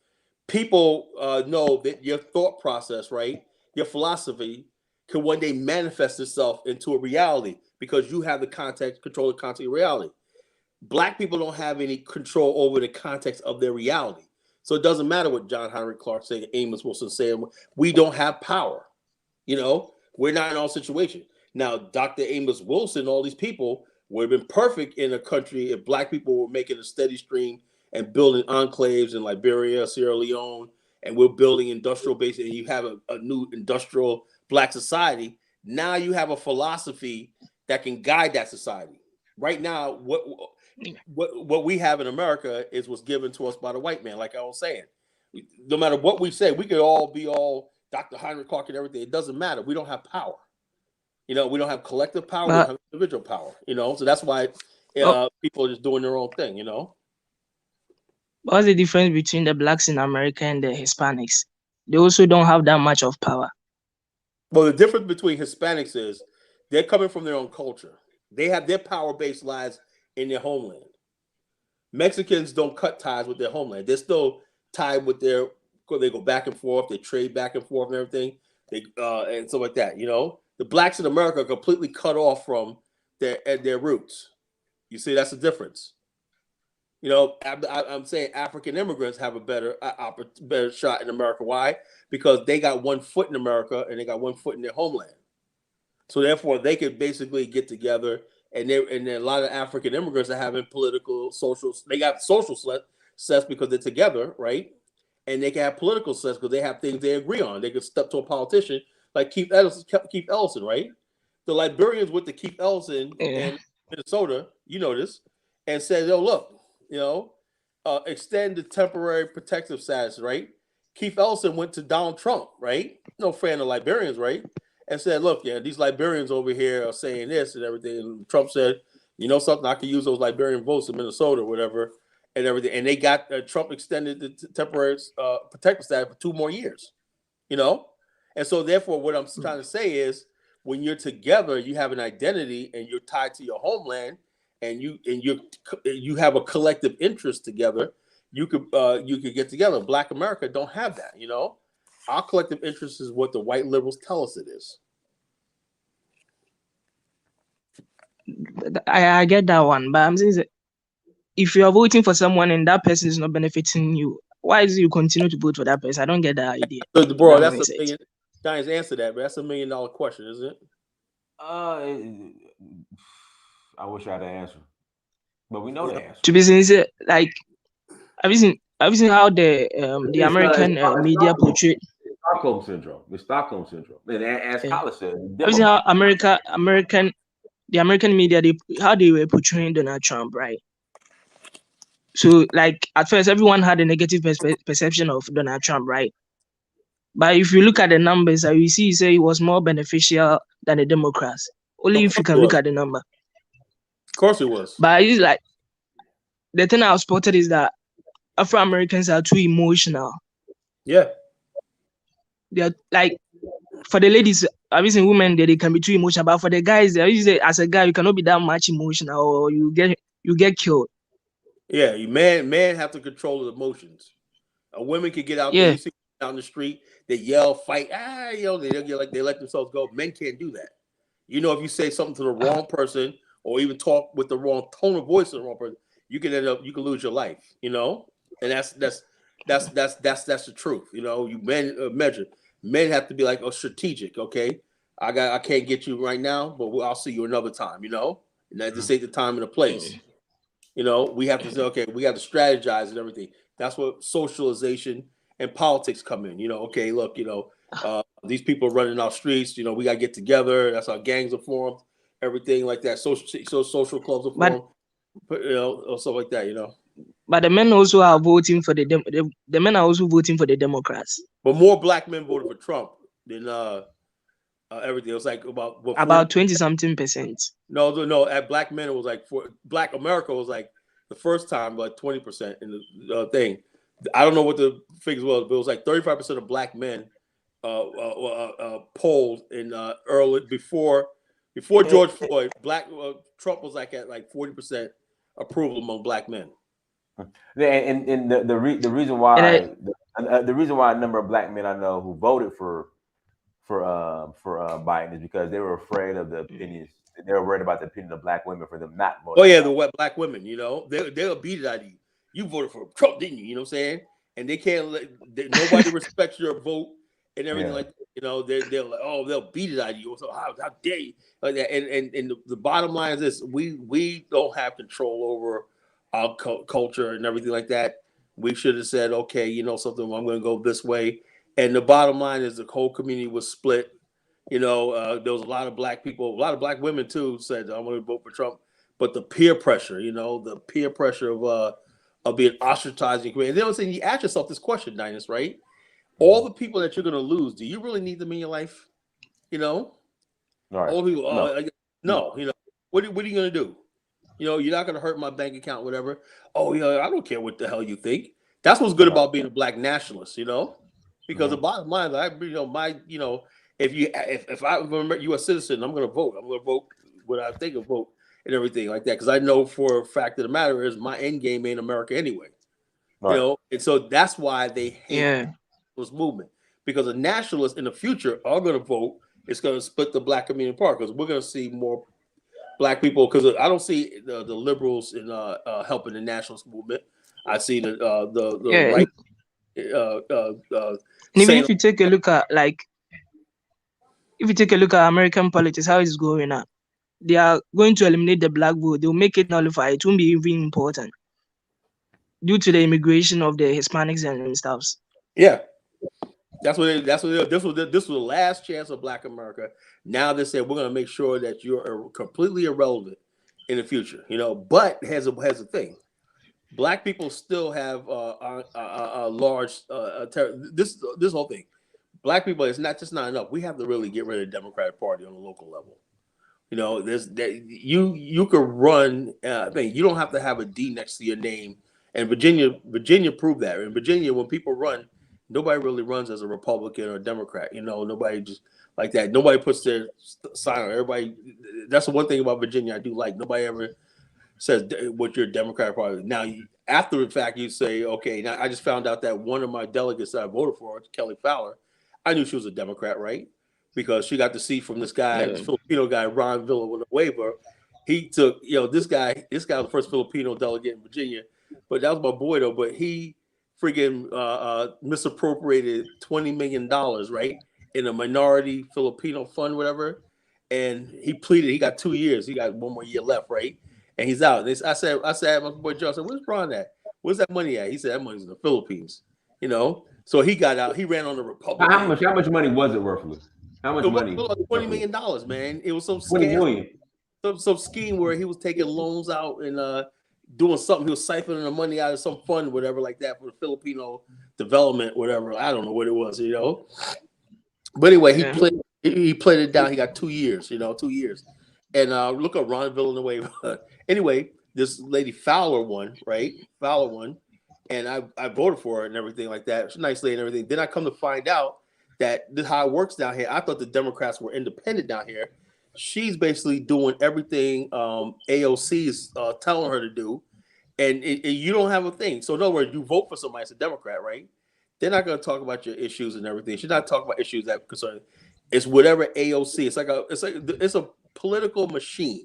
People know that your thought process, right, your philosophy, can one day manifest itself into a reality because you have the context, control the context of reality. Black people don't have any control over the context of their reality. So it doesn't matter what John Henry Clark said, Amos Wilson said. We don't have power. You know, we're not in our situation. Now, Dr. Amos Wilson, all these people would have been perfect in a country if black people were making a steady stream and building enclaves in Liberia, Sierra Leone, and we're building industrial base, and you have a new industrial black society. Now you have a philosophy that can guide that society. Right now, what we have in America is what's given to us by the white man. Like I was saying, no matter what we say, we could all be all Dr. Heinrich Clark and everything. It doesn't matter. We don't have power. You know, we don't have collective power. We don't have individual power. You know, so that's why people are just doing their own thing. You know. What's the difference between the blacks in America and the Hispanics? They also don't have that much of power. Well, the difference between Hispanics is they're coming from their own culture. They have their power base lies in their homeland. Mexicans don't cut ties with their homeland. They're still tied with their. They go back and forth. They trade back and forth and everything. They and stuff like that. You know, the blacks in America are completely cut off from their roots. You see, that's the difference. You know, I'm saying African immigrants have a better shot in America. Why? Because they got one foot in America and they got one foot in their homeland. So therefore, they could basically get together. And a lot of African immigrants are having political, social. They got social success because they're together, right? And they can have political success because they have things they agree on. They could step to a politician like Keith Ellison, right? The Liberians went to Keith Ellison in Minnesota, you know this, and said, "Oh, look, you know, extend the temporary protective status, right?" Keith Ellison went to Donald Trump, right? No fan of Liberians, right? And said, "Look, yeah, these Liberians over here are saying this and everything." And Trump said, "You know something? I can use those Liberian votes in Minnesota or whatever." And everything, and they got Trump extended the temporary protective status for 2 more years, you know. And so, therefore, what I'm trying to say is, when you're together, you have an identity, and you're tied to your homeland, and you have a collective interest together. You could get together. Black America don't have that, you know. Our collective interest is what the white liberals tell us it is. I get that one, but I'm saying that if you are voting for someone and that person is not benefiting you, why is it you continue to vote for that person? I don't get that idea. So, bro, that's a million. Diane's answer that, but that's $1 million question, isn't it? I wish I had an answer, but we know the answer. To be sincere, like have you seen how the American media portrayed Stockholm syndrome? The Stockholm syndrome, and as Colin said, have you seen how the American media how they were portraying Donald Trump, right? So, like, at first, everyone had a negative perception of Donald Trump, right? But if you look at the numbers, you see, he was more beneficial than the Democrats. Only if you can look at the number. Of course, it was. But it's like the thing I've spotted is that Afro Americans are too emotional. Yeah. They're like, for the ladies, obviously women, they can be too emotional. But for the guys, as a guy, you cannot be that much emotional, or you get killed. Yeah, men have to control the emotions. Women can get out there. You see down the street, they yell, fight, you know, they let themselves go. Men can't do that. You know, if you say something to the wrong person or even talk with the wrong tone of voice to the wrong person, you can lose your life. You know, and that's the truth. You know, you men have to be like, strategic. Okay, I can't get you right now, but I'll see you another time. You know, and that just ain't the time and the place. You know, we have to say, okay, we have to strategize and everything. That's what socialization and politics come in. You know, okay, look, you know, these people are running our streets. You know, we got to get together. That's how gangs are formed. Everything like that. Social clubs are formed. You know, stuff like that. You know. But the men also are voting for the men are also voting for the Democrats. But more black men voted for Trump than everything. It was like about 20-something%. No. At black men, it was like for Black America was like the first time like 20% in the thing. I don't know what the figures was, but it was like 35% of black men poll in early before George Floyd. Trump was like at like 40% approval among black men. Yeah, and the reason And why the reason why a number of black men I know who voted for Biden is because they were afraid of the opinions. They were worried about the opinion of black women for them not voting. Oh yeah, the wet black women. You know, they'll beat it out of you. You voted for Trump, didn't you? You know what I'm saying? And they can't nobody respects your vote and everything like that. You know, they'll like, oh, they'll beat it out of you. So how dare you like that? And the bottom line is this: we don't have control over our culture and everything like that. We should have said, okay, you know something, I'm going to go this way. And the bottom line is the whole community was split. You know, there was a lot of black people, a lot of black women too said, I'm going to vote for Trump. But the peer pressure, you know, the peer pressure of being ostracized. And then I'm saying, you ask yourself this question, Dynas, right? All the people that you're going to lose, do you really need them in your life? You know, Right. all the people, No. you know, what are you going to do? You know, you're not going to hurt my bank account, whatever. Oh, yeah, I don't care what the hell you think. That's what's good about being a black nationalist, you know, because the bottom line, if I remember you a citizen, I'm going to vote. I'm going to vote what I think of vote and everything like that. Because I know for a fact of the matter is my end game ain't America anyway. Right. You know, and so that's why they hate this movement, because the nationalists in the future are going to vote. It's going to split the black community apart because we're going to see more black people, because I don't see the liberals in helping the nationalist movement. I see the right. And even if you take a look at American politics, how it's going on, they are going to eliminate the black vote. They'll make it nullified. It won't be even important due to the immigration of the Hispanics and stuffs. Yeah. This was the last chance of black America. Now they said we're going to make sure that you're completely irrelevant in the future, you know. But has a thing. Black people still have a large this whole thing. Black people, it's not enough. We have to really get rid of the Democratic Party on a local level. You know, you could run. You don't have to have a D next to your name. And Virginia proved that. In Virginia, when people run, nobody really runs as a Republican or a Democrat. You know, nobody just like that. Nobody puts their sign on. Everybody. That's the one thing about Virginia I do like. Nobody ever says what your Democratic Party. Now, after the fact, you say, okay, now I just found out that one of my delegates that I voted for, Kelly Fowler, I knew she was a Democrat, right? Because she got the seat from this guy, this Filipino guy, Ron Villanueva. He took, this guy was the first Filipino delegate in Virginia, but that was my boy though. But he freaking misappropriated $20 million, right, in a minority Filipino fund, whatever. And he pleaded. He got 2 years. He got 1 more year left, right? And he's out. I said, my boy Joe, I said, where's Ron at? Where's that money at? He said, that money's in the Philippines. You know, so he got out. He ran on the Republican. How much money was it worth? How much money? $20 million, man. It was some $20 million. Some scheme where he was taking loans out and doing something. He was siphoning the money out of some fund, whatever, like that, for the Filipino development, whatever. I don't know what it was, you know. But anyway, he played it down. He got 2 years, 2 years. And look at Ron Villanueva. Anyway, this lady Fowler won, right? Fowler won. And I voted for her and everything like that. She's a nice lady and everything. Then I come to find out that this is how it works down here. I thought the Democrats were independent down here. She's basically doing everything AOC is telling her to do. And you don't have a thing. So in other words, you vote for somebody as a Democrat, right? They're not going to talk about your issues and everything. She's not talking about issues that concern. It's whatever AOC. It's a political machine.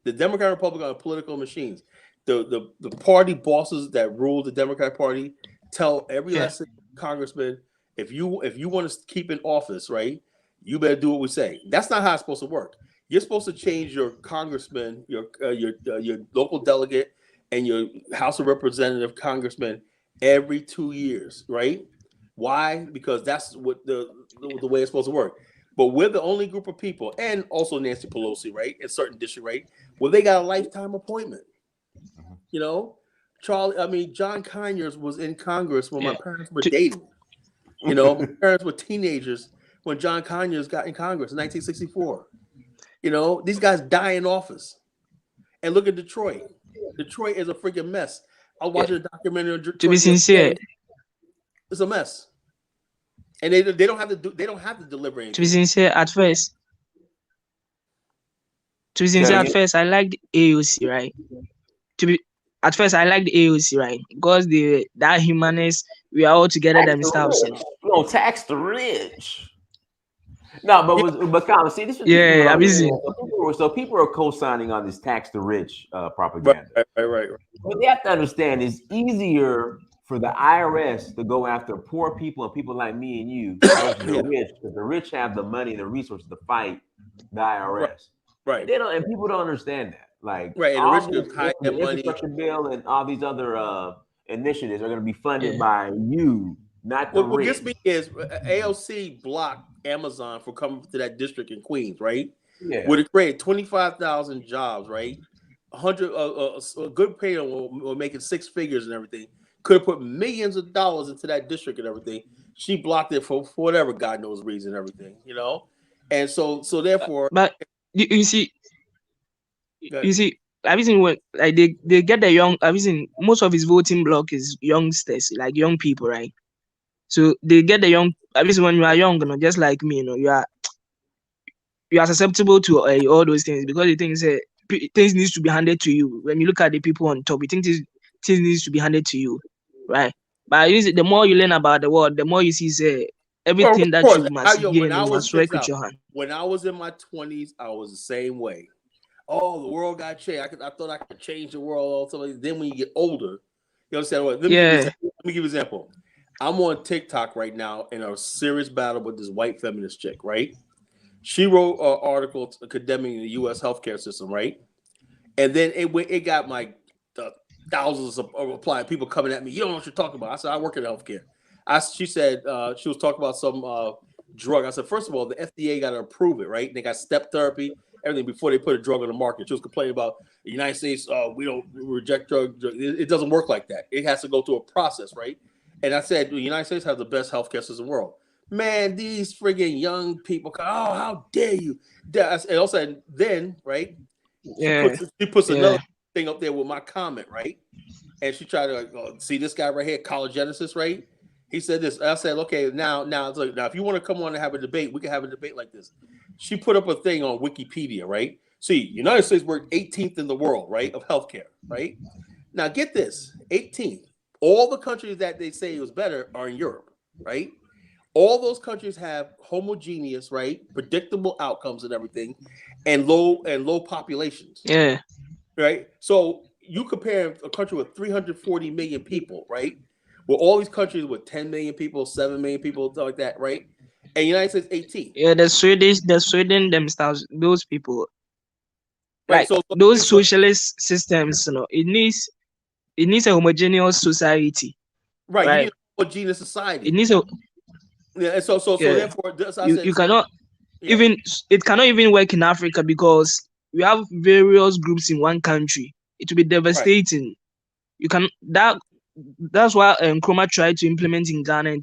The Democrat and Republican are political machines. The party bosses that rule the Democratic Party tell every last congressman, if you want to keep in office, right, you better do what we say. That's not how it's supposed to work. You're supposed to change your congressman, your local delegate, and your House of Representative congressman every 2 years, right? Why? Because that's what the way it's supposed to work. But we're the only group of people, and also Nancy Pelosi, right, in certain district, right, where they got a lifetime appointment. You know, John Conyers was in Congress when my parents were dating. You know, my parents were teenagers when John Conyers got in Congress in 1964. You know, these guys die in office. And look at Detroit. Detroit is a freaking mess. I was watching a documentary on Detroit. To be sincere, it's a mess. and they don't have to deliver anything. To be sincere, at first, I liked AOC, right? To be At first, I liked AOC, right? Because that humanist, we are all together Tax the themselves, rich. We gonna tax the rich. No, but Colin, see, this is Yeah, what I I'm saying. mean, So people are co-signing on this tax the rich propaganda. Right. What they have to understand is easier for the IRS to go after poor people and people like me and you versus the rich, because the rich have the money and the resources to fight the IRS. Right. And they don't, and people don't understand that. Like Right, and the all rich this, hide the their money. infrastructure bill and all these other initiatives are going to be funded by you, not the What rich. gets me is AOC blocked Amazon from coming to that district in Queens, right? Yeah. Would it create 25,000 jobs, right? 100 a good payer were making six figures and everything. Could have put millions of dollars into that district and everything. She blocked it for whatever God knows reason and everything, you know. And so therefore, but you see, I've seen when like they get the young. I've seen most of his voting bloc is youngsters, like young people, right? So they get the young. I've seen when you are young, just like me, you are susceptible to all those things because the things things needs to be handed to you. When you look at the people on top, you think things needs to be handed to you, right? But the more you learn about the world, the more you see everything that you must gain, you must work with your hand. When I was in my 20s, I was the same way. Oh, the world got changed. I thought I could change the world. Then when you get older, you understand what? Let me give you an example. I'm on TikTok right now in a serious battle with this white feminist chick, right? She wrote an article condemning the U.S. healthcare system, right? And then it got like thousands of replies, people coming at me. You don't know what you're talking about. I said, I work in healthcare. She said she was talking about some drug. I said, first of all, the FDA got to approve it, right? And they got step therapy, everything before they put a drug on the market. She was complaining about the United States. We don't reject drugs. It doesn't work like that. It has to go through a process, right? And I said, the United States has the best healthcare system in the world. Man, these friggin' young people, oh, how dare you? And also, then, right, she puts another thing up there with my comment, right? And she tried to see this guy right here, College Genesis, right? He said this. I said, okay, now, if you want to come on and have a debate, we can have a debate like this. She put up a thing on Wikipedia, right? See, United States we're 18th in the world, right, of healthcare, right? Now, get this, 18th. All the countries that they say was better are in Europe, right? All those countries have homogeneous, right, predictable outcomes and everything, and low populations. Yeah. Right. So you compare a country with 340 million people, right, with all these countries with 10 million people, 7 million people, stuff like that, right? And United States 18. Yeah, the Sweden themselves, those people, right? Like those socialist systems, it needs a homogeneous society. Right. You need a homogeneous society. It needs a So therefore, you cannot even it cannot even work in Africa because we have various groups in one country. It will be devastating. Right. You can that's why Nkrumah tried to implement in Ghana.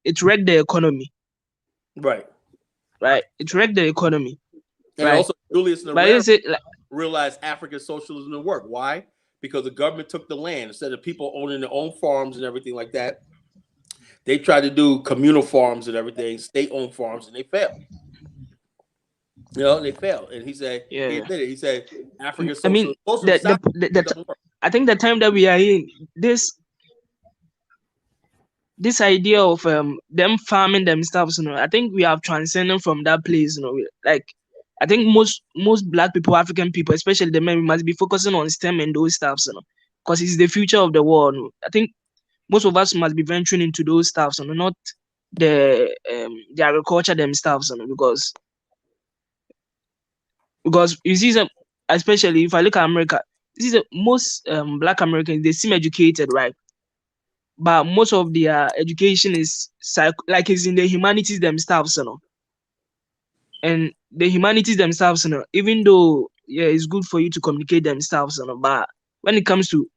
It wrecked the economy. Right. It wrecked the economy. And also Julius Nyerere realized African socialism didn't work. Why? Because the government took the land instead of people owning their own farms and everything like that. They tried to do communal farms and everything, state-owned farms, and they failed. They failed. And he said, he admitted, he said, African socialism. I think the time that we are in, this idea of them farming themselves, I think we have transcended from that place. Like I think most Black people, African people, especially the men, we must be focusing on STEM and those stuffs, because it's the future of the world. I think most of us must be venturing into those stuffs, not the agriculture themselves, because you see especially if I look at America, this is most Black Americans, they seem educated, right? But most of their education is it's in the humanities themselves, and the humanities themselves, even though it's good for you to communicate themselves, but when it comes to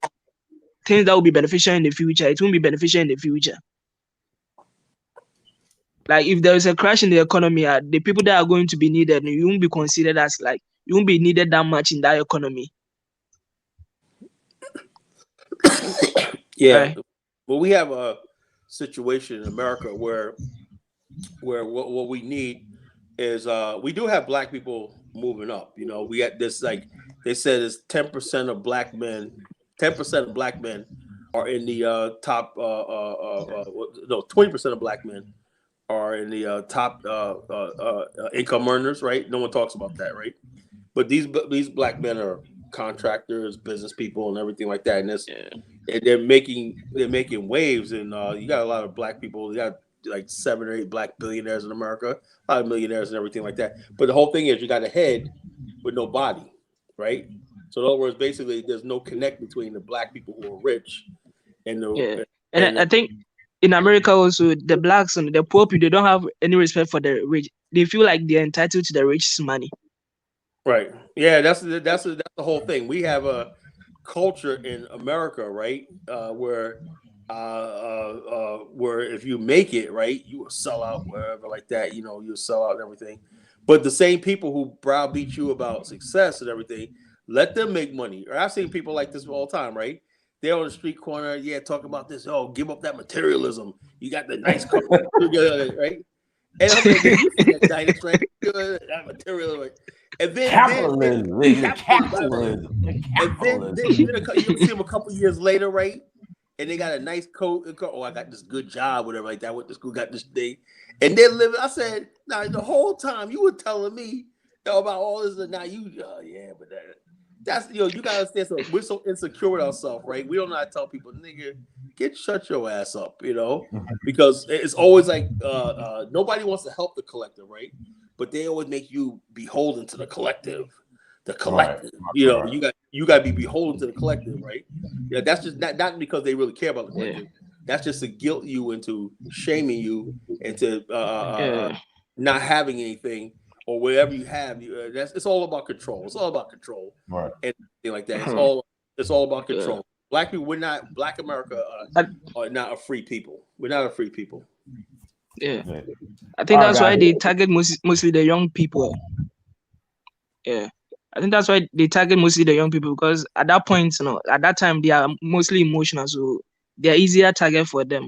things that will be beneficial in the future, it won't be beneficial in the future. Like if there is a crash in the economy, the people that are going to be needed, you won't be considered as you won't be needed that much in that economy. Yeah. Right? Well, we have a situation in America where where what we need is we do have black people moving up. You know, we got this, like they said, is 10% of black men, 10% of black men are in the top. No, 20% of black men are in the top income earners. Right? No one talks about that, right? But these black men are contractors, business people, and everything like that. And this, Yeah. and they're making waves. And you got a lot of black people. You got like 7 or 8 black billionaires in America, a lot of millionaires and everything like that. But the whole thing is, you got a head with no body, right? So in other words, basically, there's no connect between the black people who are rich and Yeah. the And I think in America also, the blacks and the poor people, they don't have any respect for the rich. They feel like they're entitled to the rich's money. right. Yeah, that's the whole thing. We have a culture in America, right, where if you make it, right, you will sell out wherever like that. You know, you'll sell out and everything. But the same people who browbeat you about success and everything, let them make money. Or I've seen people like this all the time, right? They're on the street corner, yeah, talk about this. Oh, give up that materialism. You got the nice car, right? And I'm like, man, you see that Dynas, right? That materialism. And then Capitalism, capitalism. capitalism, And then capitalism. you see them a couple years later, right? And they got a nice coat. Oh, I got this good job, whatever like that. I went to school, got this thing, and they're living. I said, now the whole time you were telling me about all this, and now you, yeah, but that's you gotta understand. So we're so insecure with ourselves, right? We don't know how to tell people, nigga, shut your ass up, because it's always like nobody wants to help the collective, right? But they always make you beholden to the collective. The collective, Right. you got to be beholden to the collective, right? Yeah, that's just not because they really care about the collective. Yeah. That's just to guilt you into shaming you into Yeah. not having anything, or whatever you have. It's all about control. It's all about control, Right. and thing like that. Uh-huh. It's all about Yeah. control. Black people, Black America But are not a free people. We're not a free people. yeah, Yeah. I think All right, that's why guys. they target mostly the young people. Yeah. I think that's why they target mostly the young people, because at that point, at that time they are mostly emotional, so they are easier target for them.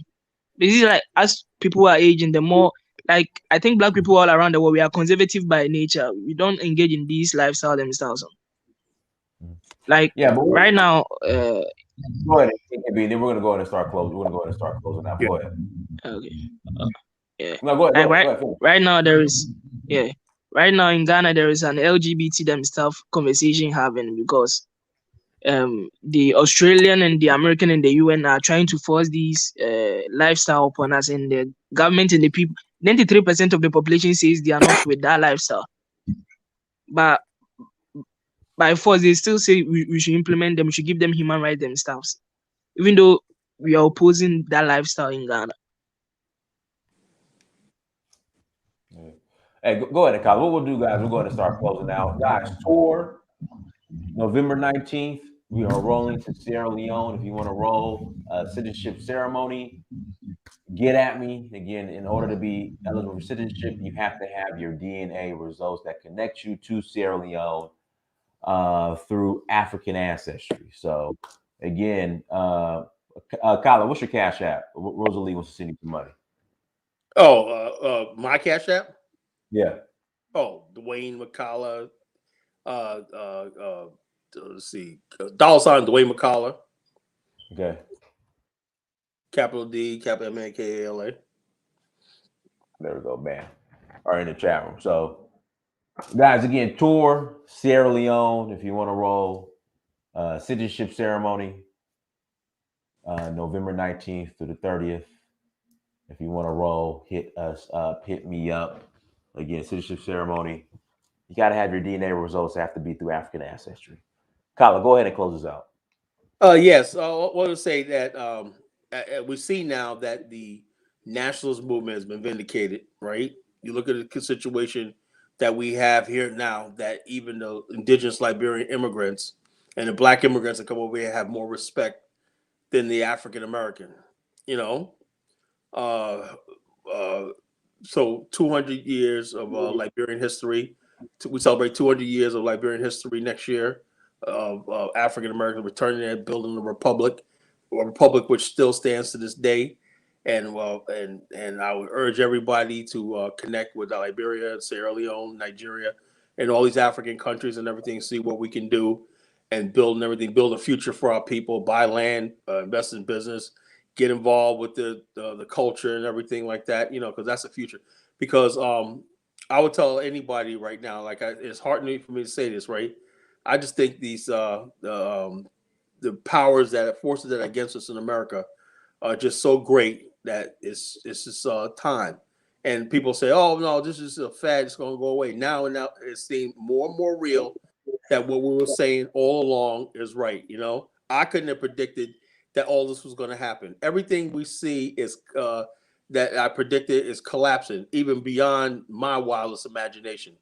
This is like, as people are aging, the more, like, I think black people all around the world, we are conservative by nature. We don't engage in these lifestyle themselves. Like Yeah, but right now, go ahead, KB. Then we're gonna go ahead and start closing. We're gonna go ahead and start closing out. Go ahead. okay, yeah, No, go ahead. like Go ahead. Go ahead. right now there is, yeah, right now in Ghana there is an LGBT themselves conversation having, because the Australian and the American and the UN are trying to force these lifestyle upon us, and the government and the people, 93% of the population says they are not with that lifestyle, but by force they still say we should implement them, we should give them human rights themselves, even though we are opposing that lifestyle in Ghana. Hey, go ahead, Kyle. What we'll do, guys, we're going to start closing out. Guys, tour November 19th. We are rolling to Sierra Leone. If you want to roll citizenship ceremony, get at me. Again, in order to be eligible for citizenship, you have to have your DNA results that connect you to Sierra Leone through African ancestry. So, again, Kyla, what's your cash app? Rosalie wants to send you some money. Oh, my Cash App. Yeah. Oh, Dwayne McCullough. Let's see, $sign Dwayne McCullough. Okay. Capital D, capital MAKALA. There we go, man. Or in the chat room. So, guys, again, tour Sierra Leone. If you want to roll citizenship ceremony, November 19th to the 30th. If you want to roll, hit us up, hit me up. Again, citizenship ceremony. You got to have your DNA results have to be through African ancestry. Kyla, go ahead and close us out. Yes, I want to say that we see now that the nationalist movement has been vindicated, right? You look at the situation that we have here now, that even the indigenous Liberian immigrants and the black immigrants that come over here have more respect than the African American, so 200 years of Liberian history. We celebrate 200 years of Liberian history next year of African Americans returning and building a republic which still stands to this day. And and I would urge everybody to connect with Liberia, Sierra Leone, Nigeria, and all these African countries and everything. See what we can do and build and everything. Build a future for our people. Buy land, invest in business, get involved with the culture and everything like that. You know, because that's the future. Because I would tell anybody right now, like it's heartening for me to say this, right? I just think these the powers that forces that are against us in America are just so great that it's just time. And people say, "Oh no, this is a fad; it's going to go away." Now and now, it seems more and more real that what we were saying all along is right. You know, I couldn't have predicted that all this was going to happen. Everything we see is that I predicted is collapsing, even beyond my wildest imagination.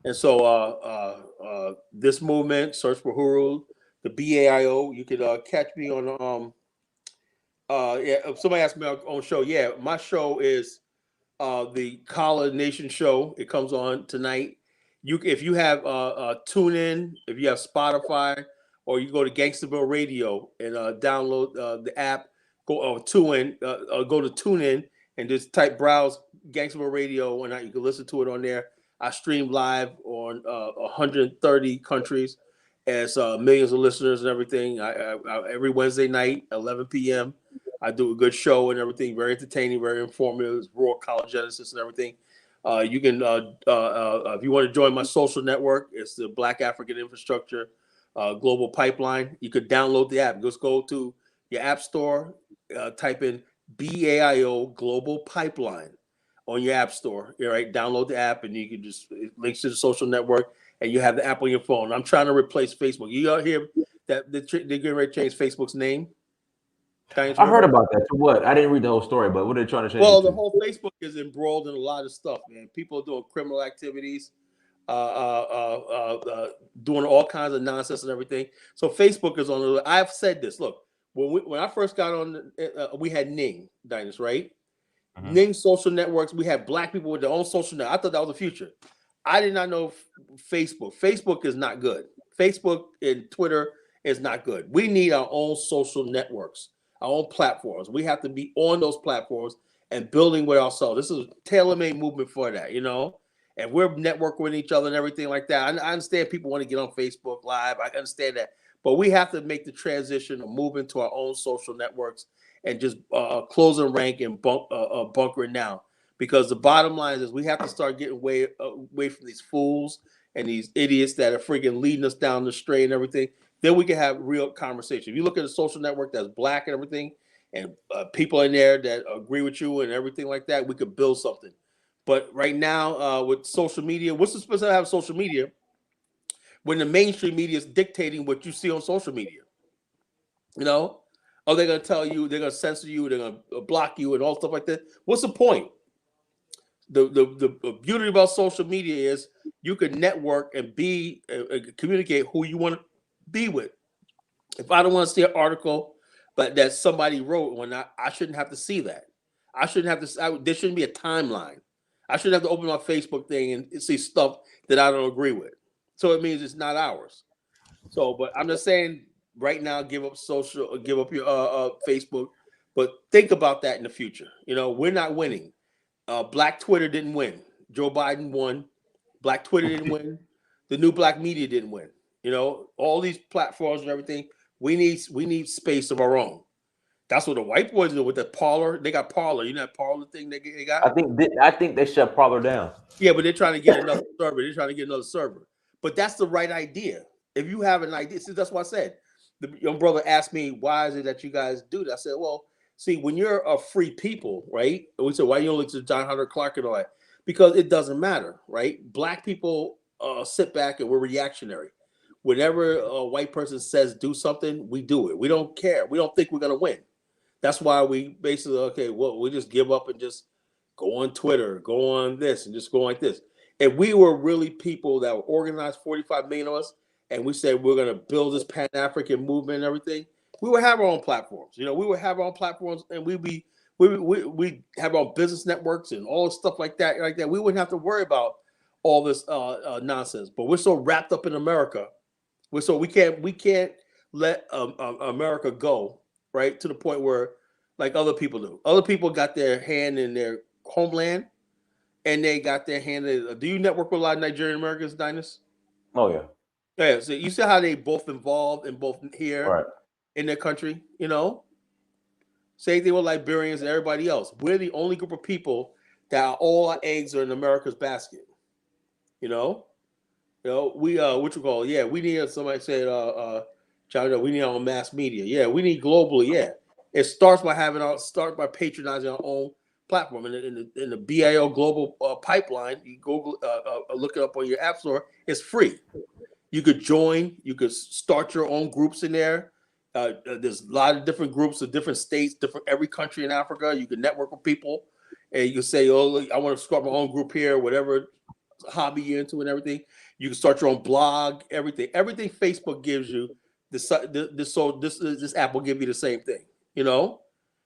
And so, this movement, Search for Huru, the BAIO, you could catch me on yeah, if somebody asked me on show. Yeah, my show is the Collar Nation show. It comes on tonight. If you have tune in, if you have Spotify, or you go to Gangsterville Radio and download the app, go go to tune in and just type browse Gangsterville Radio, and you can listen to it on there. I stream live on 130 countries, as millions of listeners and everything. Every Wednesday night, 11 p.m. I do a good show and everything, very entertaining, very informative. It's raw college genesis and everything. You can, if you want to join my social network, it's the Black African Infrastructure Global Pipeline. You could download the app. Just go to your app store, type in BAIO Global Pipeline on your app store. All right, download the app, and you can it links to the social network, and you have the app on your phone. I'm trying to replace Facebook. You out here that they're getting ready to change Facebook's name? I heard about that. To what? I didn't read the whole story, but what are they trying to change Well, it the to? whole Facebook is embroiled in a lot of stuff, man. People are doing criminal activities, doing all kinds of nonsense and everything. So Facebook is on the. I've said this. Look, when I first got on, we had Ning Dynast, right? Mhm. Ning social networks. We had black people with their own social network. I thought that was the future. I did not know Facebook. Facebook is not good. Facebook and Twitter is not good. We need our own social networks, our own platforms. We have to be on those platforms and building with ourselves. This is a tailor-made movement for that, you know. And we're networking with each other and everything like that. I understand people want to get on Facebook Live. I understand that, but we have to make the transition of moving to our own social networks and just closing rank and bunkering now. Because the bottom line is we have to start getting away from these fools and these idiots that are freaking leading us down the straight and everything. Then we can have real conversation. If you look at a social network that's black and everything, and people in there that agree with you and everything like that, we could build something. But right now, with social media, what's the supposed to have social media when the mainstream media is dictating what you see on social media? You know, are they going to tell you, they're going to censor you, they're going to block you, and all stuff like that? What's the point? The beauty about social media is you can network and communicate who you want to be with. If I don't want to see an article, but that somebody wrote, when I shouldn't have to see that. I shouldn't have to. There shouldn't be a timeline. I shouldn't have to open my Facebook thing and see stuff that I don't agree with. So it means it's not ours. So, but I'm just saying right now, give up social, give up your Facebook, but think about that in the future. You know, we're not winning. Black Twitter didn't win. Joe Biden won. Black Twitter didn't win. The new black media didn't win. You know, all these platforms and everything. We need space of our own. That's what the white boys do with the Parlor. They got Parlor. You know that Parlor thing they got? I think they shut Parlor down. Yeah, but they're trying to get another server. They're trying to get another server. But that's the right idea. If you have an idea, see, that's what I said. The young brother asked me, why is it that you guys do that? I said, well, see, when you're a free people, right? And we said, why you don't listen to John Hunter Clark and all that? Because it doesn't matter, right? Black people sit back and we're reactionary. Whenever a white person says do something, we do it. We don't care. We don't think we're going to win. That's why we basically, okay, well, we just give up and just go on Twitter, go on this, and just go like this. If we were really people that were organized, 45 million of us, and we said we're going to build this Pan-African movement and everything, we would have our own platforms. You know, we would have our own platforms, and we have our own business networks and all stuff like that. We wouldn't have to worry about all this nonsense. But we're so wrapped up in America, we can't let America go, right, to the point where, like other people do. Other people got their hand in their homeland, and they got their hand in. Do you network with a lot of Nigerian Americans, Dynas? Oh yeah. Yeah. So you see how they both involved and both here Right. in their country. You know, same thing with Liberians and everybody else. We're the only group of people that all our eggs are in America's basket. You know, we what you call? Yeah, we need. Somebody said, China, we need our own mass media. Yeah, we need globally. Yeah, it starts by by patronizing our own platform in the BIO global pipeline. You Google, look it up on your app store. It's free. You could join. You could start your own groups in there. There's a lot of different groups of different states, different every country in Africa. You can network with people, and you can say, "Oh, I want to start my own group here, whatever hobby you're into, and everything." You can start your own blog. Everything Facebook gives you, this app will give you the same thing. You know,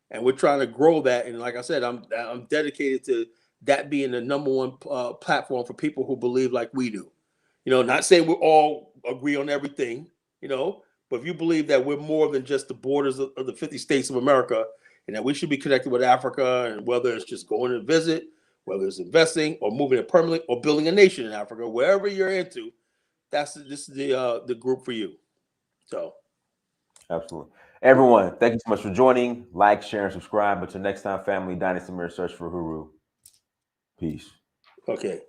and we're trying to grow that. And like I said, I'm dedicated to that being the number one platform for people who believe like we do. You know, not saying we all agree on everything, you know, but if you believe that we're more than just the borders of the 50 states of America and that we should be connected with Africa, and whether it's just going to visit, whether it's investing or moving it permanently or building a nation in Africa, wherever you're into, this is the group for you. So, Absolutely. Everyone, thank you so much for joining. Like, share, and subscribe. Until next time, family, Dynasty Mirror Search for Huru. Peace. okay.